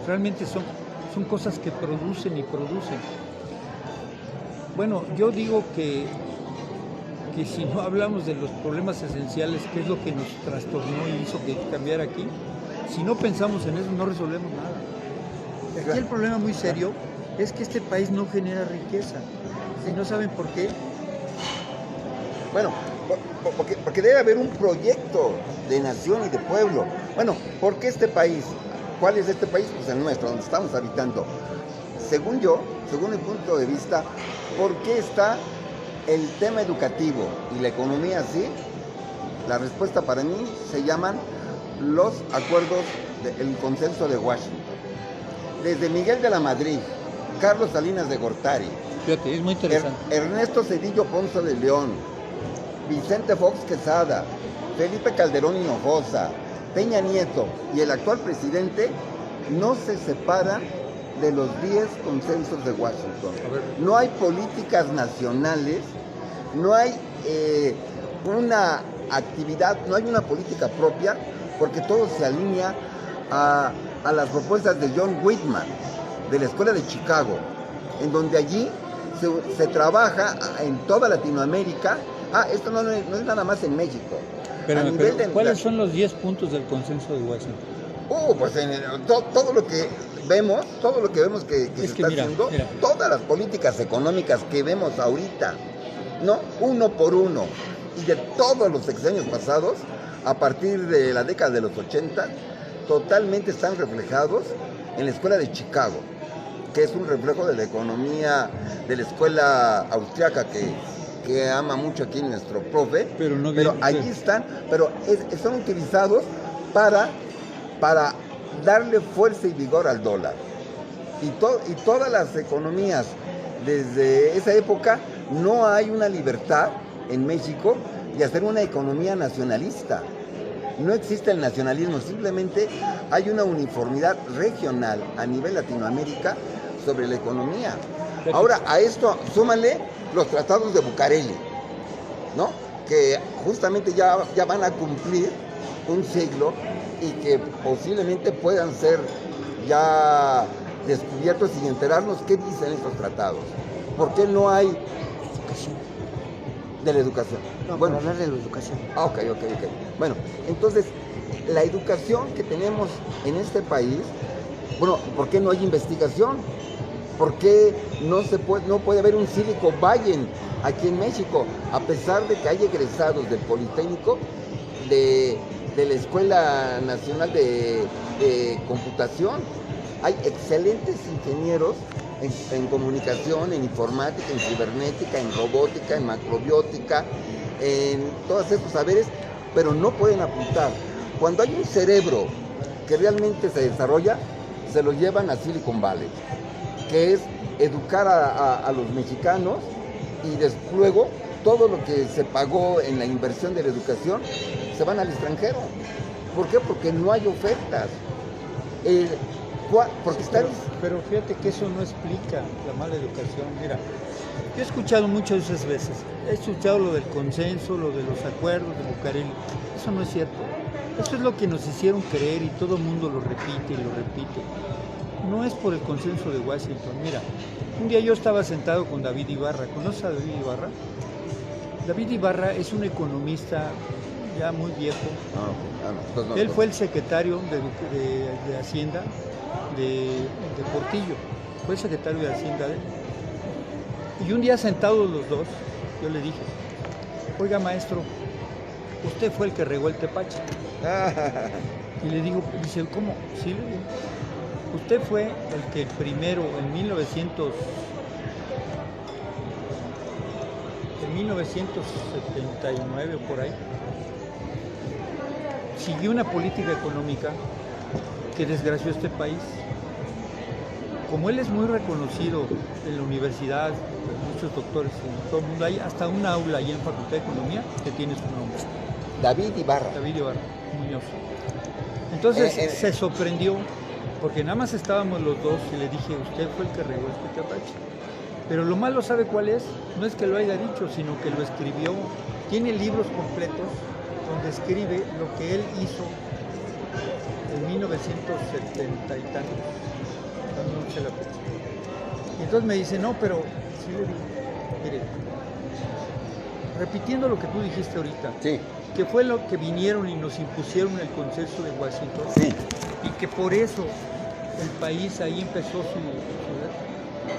Speaker 2: realmente son cosas que producen y producen. Bueno, yo digo que si no hablamos de los problemas esenciales, que es lo que nos trastornó y hizo que cambiar aquí, si no pensamos en eso, no resolvemos nada. Aquí el problema muy serio es que este país no genera riqueza. ¿Y no saben por qué?
Speaker 1: Bueno, porque debe haber un proyecto de nación y de pueblo. Bueno, ¿por qué este país? ¿Cuál es este país? Pues el nuestro, donde estamos habitando. Según mi punto de vista, ¿por qué está el tema educativo y la economía así? La respuesta para mí se llaman los acuerdos del consenso de Washington. Desde Miguel de la Madrid, Carlos Salinas de Gortari,
Speaker 2: fíjate, es muy interesante.
Speaker 1: Ernesto Zedillo Ponce de León, Vicente Fox Quesada, Felipe Calderón Hinojosa, Peña Nieto y el actual presidente no se separan de los 10 consensos de Washington. No hay políticas nacionales, no hay una actividad, no hay una política propia, porque todo se alinea a las propuestas de John Whitman, de la Escuela de Chicago, en donde allí se trabaja en toda Latinoamérica. Esto no es nada más en México.
Speaker 2: Pero ¿cuáles son los 10 puntos del consenso de Washington?
Speaker 1: Pues todo lo que vemos, que se está haciendo, todas las políticas económicas que vemos ahorita, ¿no? Uno por uno, y de todos los sexenios pasados, a partir de la década de los 80, totalmente están reflejados en la Escuela de Chicago, que es un reflejo de la economía de la escuela austriaca que ama mucho aquí nuestro profe, pero allí están, pero son utilizados para darle fuerza y vigor al dólar. Y todas las economías desde esa época no hay una libertad en México de hacer una economía nacionalista. No existe el nacionalismo, simplemente hay una uniformidad regional a nivel Latinoamérica sobre la economía. Ahora, a esto súmale los tratados de Bucareli, ¿no? Que justamente ya van a cumplir un siglo y que posiblemente puedan ser ya descubiertos sin enterarnos qué dicen estos tratados. ¿Por qué no hay
Speaker 4: Educación.
Speaker 1: de la educación?
Speaker 4: No,
Speaker 1: Bueno,
Speaker 4: para hablar de la educación.
Speaker 1: ok. Bueno, entonces, la educación que tenemos en este país, bueno, ¿por qué no hay investigación? ¿Por qué no puede haber un Silicon Valley aquí en México? A pesar de que hay egresados del Politécnico, de la Escuela Nacional de Computación, hay excelentes ingenieros en comunicación, en informática, en cibernética, en robótica, en macrobiótica, en todos estos saberes, pero no pueden apuntar. Cuando hay un cerebro que realmente se desarrolla, se lo llevan a Silicon Valley, que es educar a los mexicanos, y luego todo lo que se pagó en la inversión de la educación se van al extranjero. ¿Por qué? Porque no hay ofertas. Porque están...
Speaker 2: Pero fíjate que eso no explica la mala educación. Mira, yo he escuchado muchas veces, he escuchado lo del consenso, lo de los acuerdos de Bucareli. Eso no es cierto. Eso es lo que nos hicieron creer y todo el mundo lo repite y lo repite. No es por el consenso de Washington. Mira, un día yo estaba sentado con David Ibarra. ¿Conoces a David Ibarra? David Ibarra es un economista ya muy viejo. Él fue el secretario de Hacienda de Portillo. Fue el secretario de Hacienda de él. Y un día sentados los dos, yo le dije, oiga maestro, usted fue el que regó el tepache. Y le digo, dice, ¿cómo? Sí, le digo. Usted fue el que primero, en 1979 o por ahí, siguió una política económica que desgració este país. Como él es muy reconocido en la universidad, muchos doctores, en todo el mundo, hay hasta un aula ahí en Facultad de Economía que tiene su nombre.
Speaker 1: David Ibarra
Speaker 2: Muñoz. Entonces se sorprendió, porque nada más estábamos los dos y le dije, usted fue el que regó este tepache. Pero lo malo, ¿sabe cuál es? No es que lo haya dicho, sino que lo escribió. Tiene libros completos donde escribe lo que él hizo en 1970 y tantos. No sé la fecha. Y entonces me dice, no, pero sí le digo, mire, repitiendo lo que tú dijiste ahorita,
Speaker 1: sí,
Speaker 2: que fue lo que vinieron y nos impusieron el consenso de Washington,
Speaker 1: sí,
Speaker 2: y que por eso el país ahí empezó su...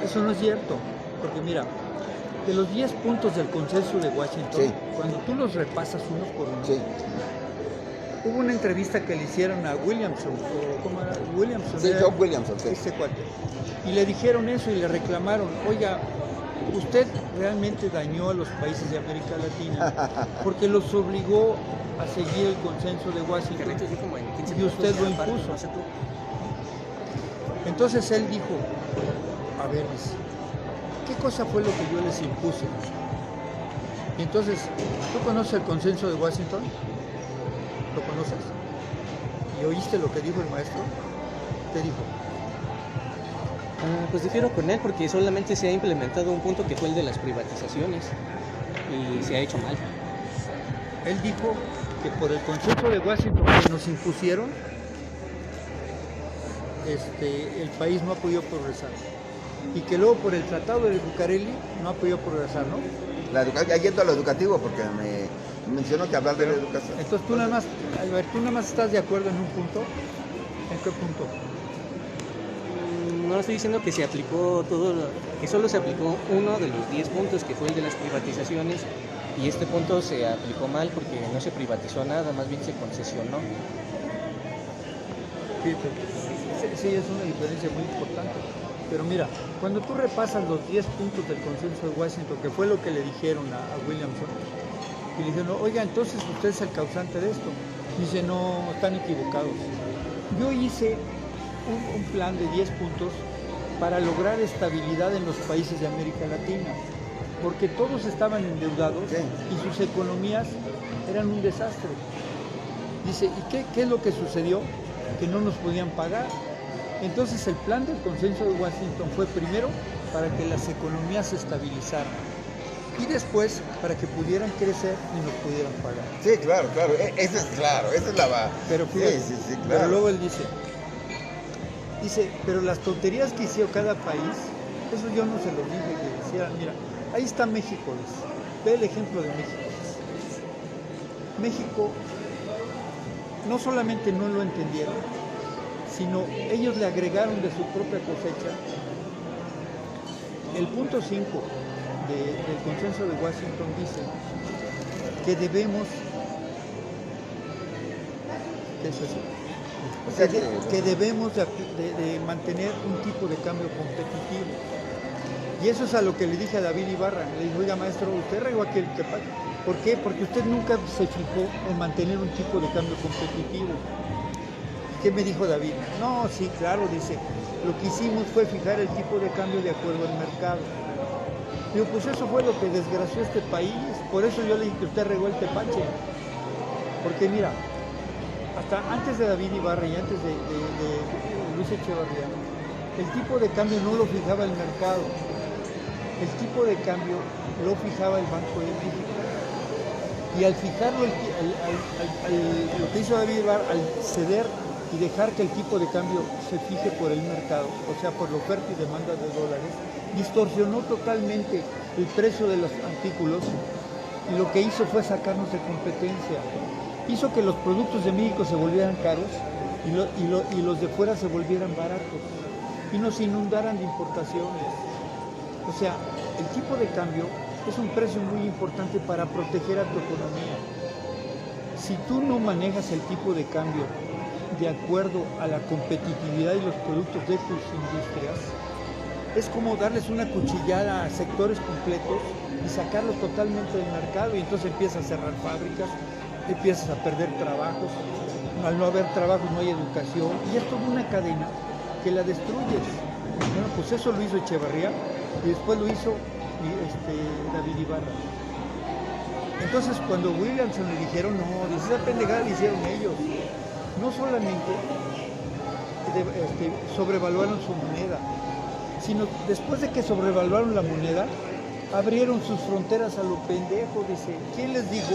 Speaker 2: Eso no es cierto, porque mira, de los 10 puntos del consenso de Washington,
Speaker 1: sí,
Speaker 2: cuando tú los repasas uno por uno,
Speaker 1: sí,
Speaker 2: hubo una entrevista que le hicieron a Williamson, o ¿cómo era? Williamson.
Speaker 1: Sí, John Williamson, sí.
Speaker 2: Ese cuate. Y le dijeron eso y le reclamaron, oiga, usted realmente dañó a los países de América Latina porque los obligó a seguir el consenso de Washington y usted lo impuso. Entonces él dijo, a ver, ¿qué cosa fue lo que yo les impuse? Y entonces, ¿tú conoces el consenso de Washington? ¿Lo conoces? ¿Y oíste lo que dijo el maestro? ¿Qué dijo?
Speaker 5: Pues difiero con él porque solamente se ha implementado un punto que fue el de las privatizaciones y se ha hecho mal.
Speaker 2: Él dijo que por el consenso de Washington que nos impusieron, el país no ha podido progresar. Y que luego por el tratado de Bucareli no ha podido progresar, ¿no?
Speaker 1: Yendo a lo educativo, porque me mencionó que hablar de la educación.
Speaker 2: Entonces tú nada más, tú nada más estás de acuerdo en un punto. ¿En qué punto?
Speaker 5: No estoy diciendo que se aplicó todo, que solo se aplicó uno de los 10 puntos, que fue el de las privatizaciones, y este punto se aplicó mal porque no se privatizó nada, más bien se concesionó.
Speaker 2: Sí, es una diferencia muy importante. Pero mira, cuando tú repasas los 10 puntos del consenso de Washington, que fue lo que le dijeron a Williamson, y le dijeron, oiga, entonces usted es el causante de esto. Dice, no, están equivocados. yo hice un plan de 10 puntos para lograr estabilidad en los países de América Latina, porque todos estaban endeudados y sus economías eran un desastre. Dice, ¿y qué es lo que sucedió? Que no nos podían pagar. Entonces el plan del consenso de Washington fue primero para que las economías se estabilizaran y después para que pudieran crecer y nos pudieran pagar.
Speaker 1: Sí, claro, eso es claro, esa es la base.
Speaker 2: Pero fíjate,
Speaker 1: sí, claro.
Speaker 2: Pero luego él dice, pero las tonterías que hizo cada país, eso yo no se lo dije que hicieran. Mira, ahí está México, dice. Ve el ejemplo de México. México no solamente no lo entendieron, sino ellos le agregaron de su propia cosecha. El punto 5 del consenso de Washington dice que debemos, ¿qué es eso? Que debemos de mantener un tipo de cambio competitivo. Y eso es a lo que le dije a David Ibarra. Le dije, oiga maestro, usted regó aquí el tepache. ¿Por qué? Porque usted nunca se fijó en mantener un tipo de cambio competitivo. ¿Qué me dijo David? No, sí, claro, dice, lo que hicimos fue fijar el tipo de cambio de acuerdo al mercado. Digo, pues eso fue lo que desgració este país. Por eso yo le dije que usted regó el tepache. Porque mira, hasta antes de David Ibarra y antes de Luis Echeverría, el tipo de cambio no lo fijaba el mercado, el tipo de cambio lo fijaba el Banco de México. Y al fijarlo, lo que hizo David Ibarra, al ceder y dejar que el tipo de cambio se fije por el mercado, o sea, por la oferta y demanda de dólares, distorsionó totalmente el precio de los artículos y lo que hizo fue sacarnos de competencia. Hizo que los productos de México se volvieran caros y los de fuera se volvieran baratos y nos inundaran de importaciones. O sea, el tipo de cambio es un precio muy importante para proteger a tu economía. Si tú no manejas el tipo de cambio de acuerdo a la competitividad y los productos de tus industrias, es como darles una cuchillada a sectores completos y sacarlos totalmente del mercado, y entonces empiezas a cerrar fábricas, empiezas a perder trabajos, al no haber trabajos no hay educación, y es toda una cadena que la destruyes. Bueno, pues eso lo hizo Echeverría y después lo hizo David Ibarra. Entonces cuando Williamson le dijeron, no, dice, esa pendejada la hicieron ellos. No solamente sobrevaluaron su moneda, sino después de que sobrevaluaron la moneda, abrieron sus fronteras a lo pendejo. Dice, ¿quién les dijo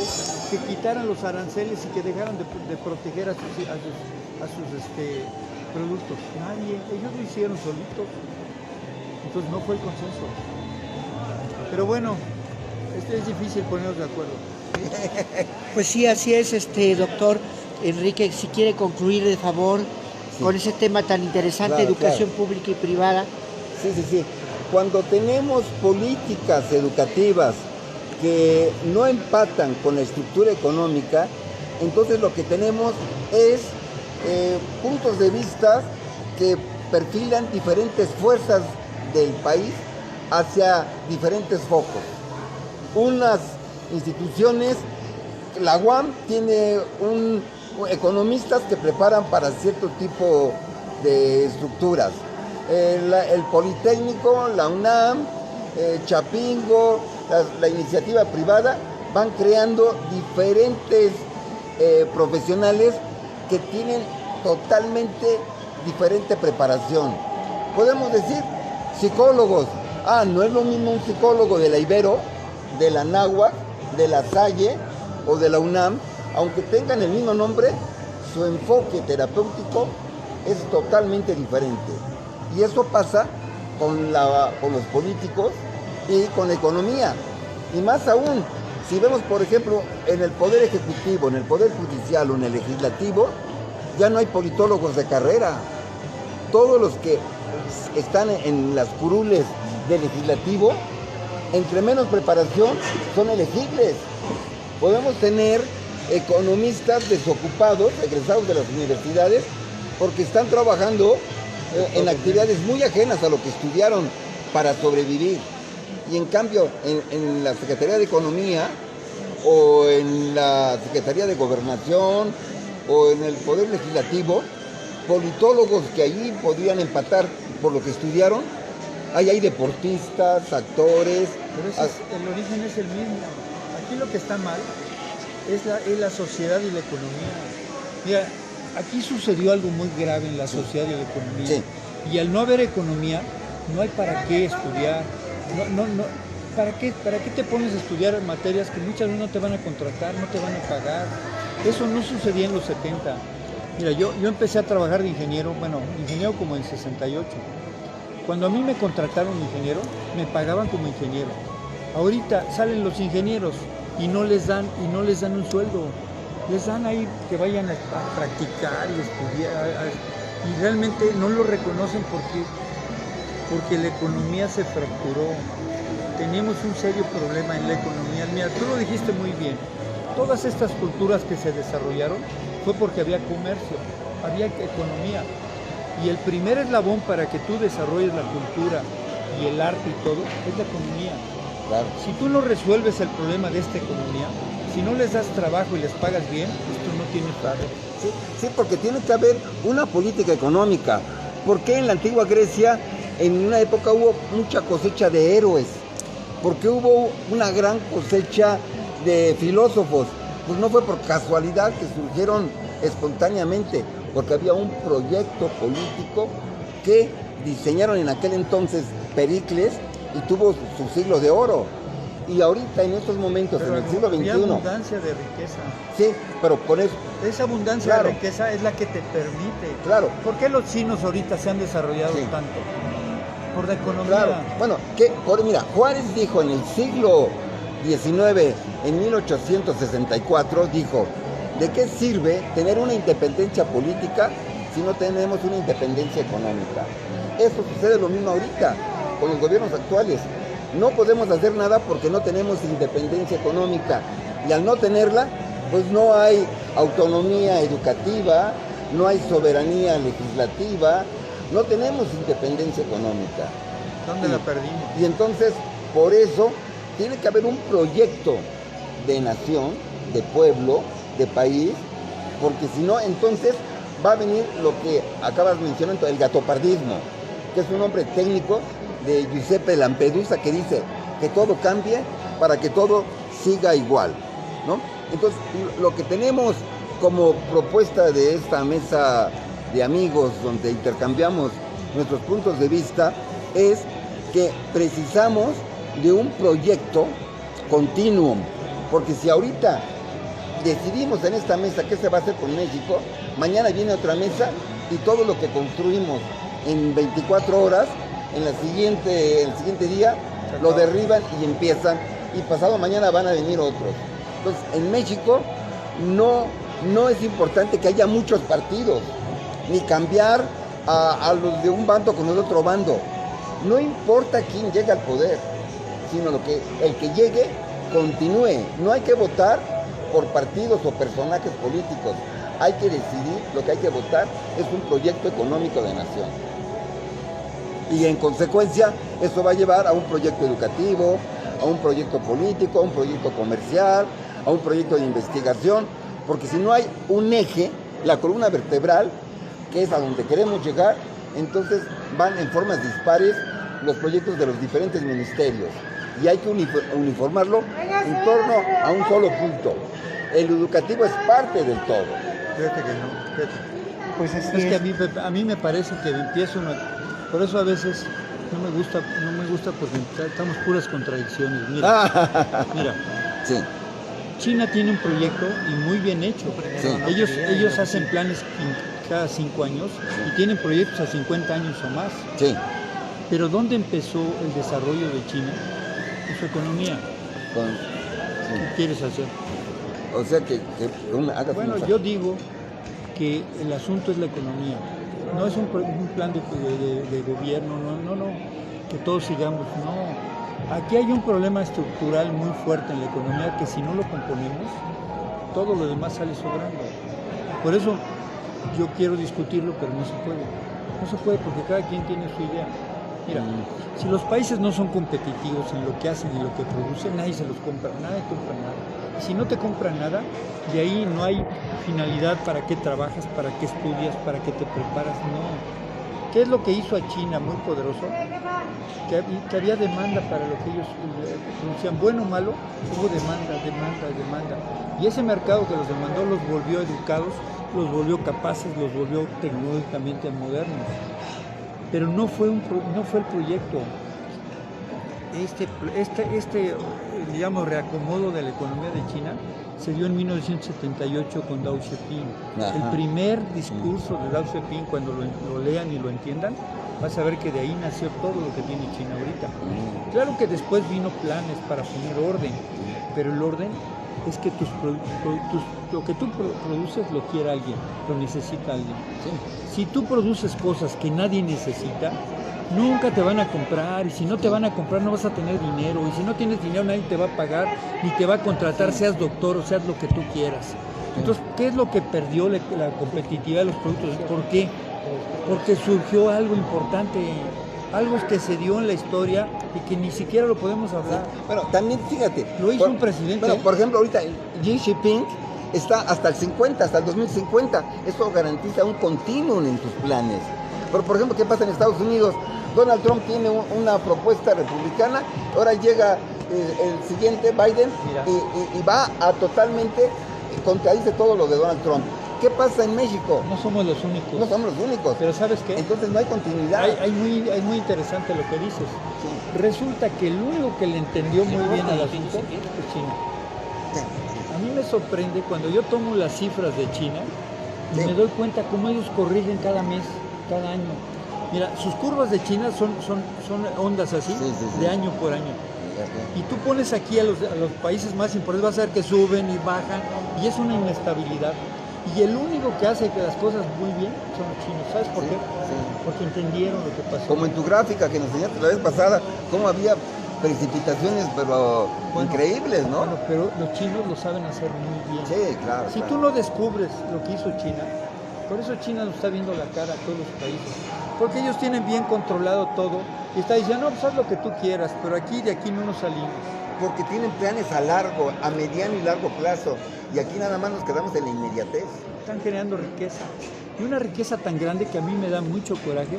Speaker 2: que quitaran los aranceles y que dejaran de proteger a sus productos? Nadie, ellos lo hicieron solitos. Entonces no fue el consenso. Pero bueno, es difícil ponernos de acuerdo.
Speaker 4: Pues sí, así es, doctor Enrique, si quiere concluir de favor con ese tema tan interesante, educación pública y privada.
Speaker 1: Sí. Cuando tenemos políticas educativas que no empatan con la estructura económica, entonces lo que tenemos es puntos de vista que perfilan diferentes fuerzas del país hacia diferentes focos. Unas instituciones, la UAM tiene economistas que preparan para cierto tipo de estructuras. El Politécnico, la UNAM, Chapingo, la iniciativa privada van creando diferentes profesionales que tienen totalmente diferente preparación. Podemos decir psicólogos. No es lo mismo un psicólogo de la Ibero, de la Anáhuac, de la Salle o de la UNAM, aunque tengan el mismo nombre, su enfoque terapéutico es totalmente diferente. Y eso pasa con los políticos y con la economía. Y más aún, si vemos, por ejemplo, en el Poder Ejecutivo, en el Poder Judicial o en el Legislativo, ya no hay politólogos de carrera. Todos los que están en las curules del Legislativo, entre menos preparación, son elegibles. Podemos tener economistas desocupados, egresados de las universidades, porque están trabajando en actividades muy ajenas a lo que estudiaron para sobrevivir. Y en cambio, en la Secretaría de Economía o en la Secretaría de Gobernación o en el Poder Legislativo, politólogos que allí podrían empatar por lo que estudiaron. Ahí hay deportistas, actores.
Speaker 2: Pero el origen es el mismo. Aquí lo que está mal es la sociedad y la economía. Mira, aquí sucedió algo muy grave en la sociedad y la economía.
Speaker 1: Sí.
Speaker 2: Y al no haber economía, no hay para qué estudiar. ¿Para qué te pones a estudiar materias que muchas veces no te van a contratar, no te van a pagar? Eso no sucedía en los 70. Mira, yo empecé a trabajar de ingeniero, ingeniero como en 68. Cuando a mí me contrataron ingeniero, me pagaban como ingeniero. Ahorita salen los ingenieros y no les dan un sueldo. Les dan ahí que vayan a practicar y estudiar. Y realmente no lo reconocen porque la economía se fracturó. Tenemos un serio problema en la economía. Mira, tú lo dijiste muy bien. Todas estas culturas que se desarrollaron fue porque había comercio, había economía. Y el primer eslabón para que tú desarrolles la cultura y el arte y todo es la economía.
Speaker 1: Claro.
Speaker 2: Si tú no resuelves el problema de esta economía, si no les das trabajo y les pagas bien, esto no tiene pago.
Speaker 1: Sí, porque tiene que haber una política económica. ¿Por qué en la antigua Grecia en una época hubo mucha cosecha de héroes? ¿Por qué hubo una gran cosecha de filósofos? Pues no fue por casualidad que surgieron espontáneamente, porque había un proyecto político que diseñaron en aquel entonces Pericles y tuvo su siglo de oro. Y ahorita en estos momentos,
Speaker 2: Pero
Speaker 1: en el siglo XXI...
Speaker 2: había abundancia de riqueza.
Speaker 1: Sí, pero con eso...
Speaker 2: Esa abundancia
Speaker 1: Claro.
Speaker 2: de riqueza es la que te permite.
Speaker 1: Claro.
Speaker 2: ¿Por qué los chinos ahorita se han desarrollado
Speaker 1: Sí.
Speaker 2: tanto? Por la economía.
Speaker 1: Claro, bueno, mira, Juárez dijo en el siglo XIX, en 1864, dijo, ¿de qué sirve tener una independencia política si no tenemos una independencia económica? Eso sucede lo mismo ahorita con los gobiernos actuales. No podemos hacer nada porque no tenemos independencia económica. Y al no tenerla, pues no hay autonomía educativa, no hay soberanía legislativa, no tenemos independencia económica.
Speaker 2: ¿Dónde la perdimos?
Speaker 1: Y entonces, por eso, tiene que haber un proyecto de nación, de pueblo, de país, porque si no, entonces va a venir lo que acabas mencionando, el gatopardismo, que es un nombre técnico de Giuseppe Lampedusa, que dice que todo cambie para que todo siga igual, ¿no? Entonces, lo que tenemos como propuesta de esta mesa de amigos donde intercambiamos nuestros puntos de vista es que precisamos de un proyecto continuo, porque si ahorita decidimos en esta mesa qué se va a hacer con México, mañana viene otra mesa y todo lo que construimos en 24 horas, el siguiente día lo derriban y empiezan, y pasado mañana van a venir otros. Entonces, en México no es importante que haya muchos partidos, ni cambiar a los de un bando con el otro bando. No importa quién llegue al poder, sino el que llegue continúe. No hay que votar por partidos o personajes políticos. Hay que decidir, lo que hay que votar es un proyecto económico de nación. Y en consecuencia, eso va a llevar a un proyecto educativo, a un proyecto político, a un proyecto comercial, a un proyecto de investigación, porque si no hay un eje, la columna vertebral, que es a donde queremos llegar, entonces van en formas dispares los proyectos de los diferentes ministerios. Y hay que uniformarlo en torno a un solo punto. El educativo es parte del todo.
Speaker 2: Fíjate que no. Fíjate.
Speaker 4: Pues así
Speaker 2: Es que
Speaker 4: es.
Speaker 2: a mí me parece que empieza por eso a veces no me gusta porque estamos puras contradicciones. Mira,
Speaker 1: Sí,
Speaker 2: China tiene un proyecto y muy bien hecho.
Speaker 1: Sí.
Speaker 2: Ellos hacen planes cada 5 años y tienen proyectos a 50 años o más.
Speaker 1: sí.
Speaker 2: Pero ¿dónde empezó el desarrollo de China? En su economía.
Speaker 1: Sí.
Speaker 2: ¿Qué quieres hacer?
Speaker 1: O sea que hagas
Speaker 2: Bueno,
Speaker 1: una-
Speaker 2: yo digo que el asunto es la economía. No es un plan de gobierno, no, que todos sigamos, no. Aquí hay un problema estructural muy fuerte en la economía que si no lo componemos, todo lo demás sale sobrando. Por eso yo quiero discutirlo, pero no se puede. No se puede porque cada quien tiene su idea. Mira, si los países no son competitivos en lo que hacen y lo que producen, nadie se los compra, nadie compra nada. Si no te compran nada, de ahí no hay finalidad para qué trabajas, para qué estudias, para qué te preparas, no. ¿Qué es lo que hizo a China muy poderoso? Que había demanda para lo que ellos producían, bueno o malo, hubo demanda. Y ese mercado que los demandó los volvió educados, los volvió capaces, los volvió tecnológicamente modernos. Pero no fue el proyecto. Digamos, reacomodo de la economía de China se dio en 1978 con Deng Xiaoping.
Speaker 1: Ajá.
Speaker 2: El primer discurso de Deng Xiaoping, cuando lo lean y lo entiendan, vas a ver que de ahí nació todo lo que tiene China ahorita. Claro que después vino planes para poner orden, pero el orden es que lo que tú produces lo quiere alguien, lo necesita alguien. Sí. Si tú produces cosas que nadie necesita, nunca te van a comprar, y si no te van a comprar no vas a tener dinero, y si no tienes dinero nadie te va a pagar, ni te va a contratar, seas doctor o seas lo que tú quieras. Entonces, ¿qué es lo que perdió la competitividad de los productos? ¿Por qué? Porque surgió algo importante, algo que se dio en la historia y que ni siquiera lo podemos hablar.
Speaker 1: Bueno, también fíjate.
Speaker 2: Lo hizo un presidente.
Speaker 1: Bueno, por ejemplo, ahorita Xi Jinping está hasta el 2050. Eso garantiza un continuum en tus planes. Pero, por ejemplo, ¿qué pasa en Estados Unidos? Donald Trump tiene una propuesta republicana, ahora llega el siguiente, Biden, y va a totalmente contradice todo lo de Donald Trump. ¿Qué pasa en México?
Speaker 2: No somos los únicos.
Speaker 1: No somos los únicos.
Speaker 2: Pero ¿sabes qué?
Speaker 1: Entonces no hay continuidad.
Speaker 2: Hay muy interesante lo que dices. Sí. Resulta que el único que le entendió muy bien al asunto es China. Sí. A mí me sorprende cuando yo tomo las cifras de China y me doy cuenta cómo ellos corrigen cada mes, cada año. Mira, sus curvas de China son ondas así, de año por año. Y tú pones aquí a los países más importantes, vas a ver que suben y bajan, y es una inestabilidad. Y el único que hace que las cosas muy bien son los chinos. ¿Sabes por qué? Sí. Porque entendieron lo que pasó.
Speaker 1: Como en tu gráfica que nos enseñaste la vez pasada, cómo había precipitaciones, pero increíbles, ¿no?
Speaker 2: Bueno, pero los chinos lo saben hacer muy bien.
Speaker 1: Sí, claro.
Speaker 2: Si tú no descubres lo que hizo China, por eso China nos está viendo la cara a todos los países. Porque ellos tienen bien controlado todo y está diciendo, no, pues haz lo que tú quieras, pero de aquí no nos salimos.
Speaker 1: Porque tienen planes a mediano y largo plazo, y aquí nada más nos quedamos en la inmediatez.
Speaker 2: Están generando riqueza, y una riqueza tan grande que a mí me da mucho coraje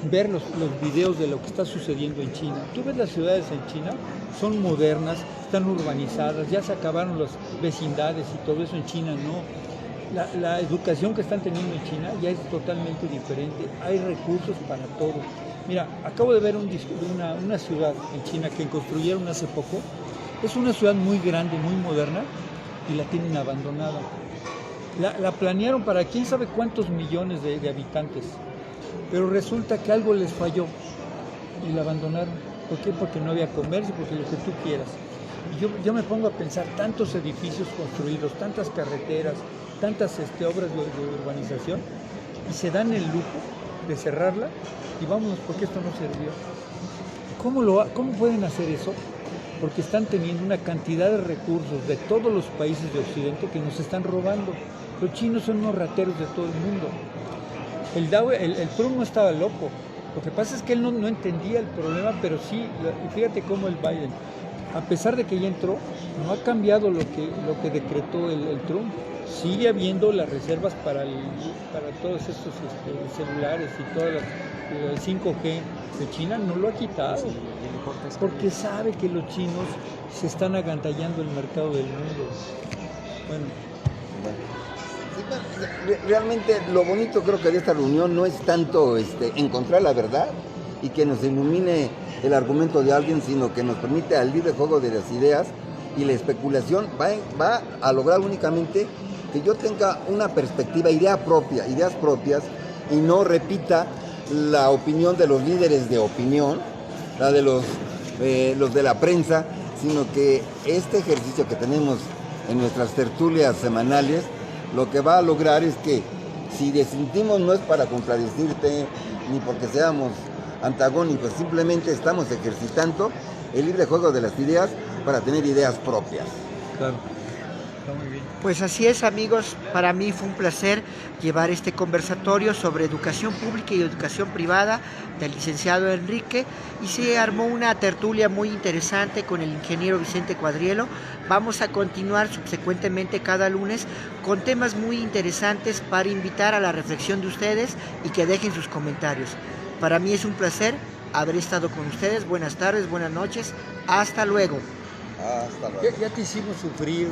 Speaker 2: ver los videos de lo que está sucediendo en China. Tú ves las ciudades en China, son modernas, están urbanizadas, ya se acabaron las vecindades y todo eso. En China no. La educación que están teniendo en China ya es totalmente diferente, hay recursos para todo. Mira, acabo de ver una ciudad en China que construyeron hace poco. Es una ciudad muy grande, muy moderna, y la tienen abandonada. La planearon para quién sabe cuántos millones de habitantes, pero resulta que algo les falló y la abandonaron. ¿Por qué? Porque no había comercio, porque lo que tú quieras. Y yo me pongo a pensar, tantos edificios construidos, tantas carreteras, tantas obras de urbanización, y se dan el lujo de cerrarla y vámonos porque esto no sirvió. ¿Cómo pueden hacer eso? Porque están teniendo una cantidad de recursos de todos los países de Occidente que nos están robando. Los chinos son unos rateros de todo el mundo. El Trump no estaba loco. Lo que pasa es que él no entendía el problema, pero sí, y fíjate cómo el Biden, a pesar de que ya entró, no ha cambiado lo que decretó el Trump. Sigue habiendo las reservas para todos estos celulares y todo el 5G de China, no lo ha quitado, porque sabe que los chinos se están agantallando el mercado del mundo. Bueno.
Speaker 1: Realmente lo bonito creo que de esta reunión no es tanto encontrar la verdad y que nos ilumine el argumento de alguien, sino que nos permite al libre juego de las ideas, y la especulación va a lograr únicamente que yo tenga una perspectiva, ideas propias, y no repita la opinión de los líderes de opinión, la de los de la prensa, sino que este ejercicio que tenemos en nuestras tertulias semanales, lo que va a lograr es que si desentimos no es para contradecirte, ni porque seamos antagónicos, simplemente estamos ejercitando el libre juego de las ideas para tener ideas propias.
Speaker 2: Claro. Está muy bien.
Speaker 4: Pues así es, amigos, para mí fue un placer llevar este conversatorio sobre educación pública y educación privada del licenciado Enrique, y se armó una tertulia muy interesante con el ingeniero Vicente Cuadrielo. Vamos a continuar subsecuentemente cada lunes con temas muy interesantes para invitar a la reflexión de ustedes y que dejen sus comentarios. Para mí es un placer haber estado con ustedes. Buenas tardes, buenas noches, hasta luego.
Speaker 1: Hasta luego.
Speaker 2: Ya te hicimos sufrir.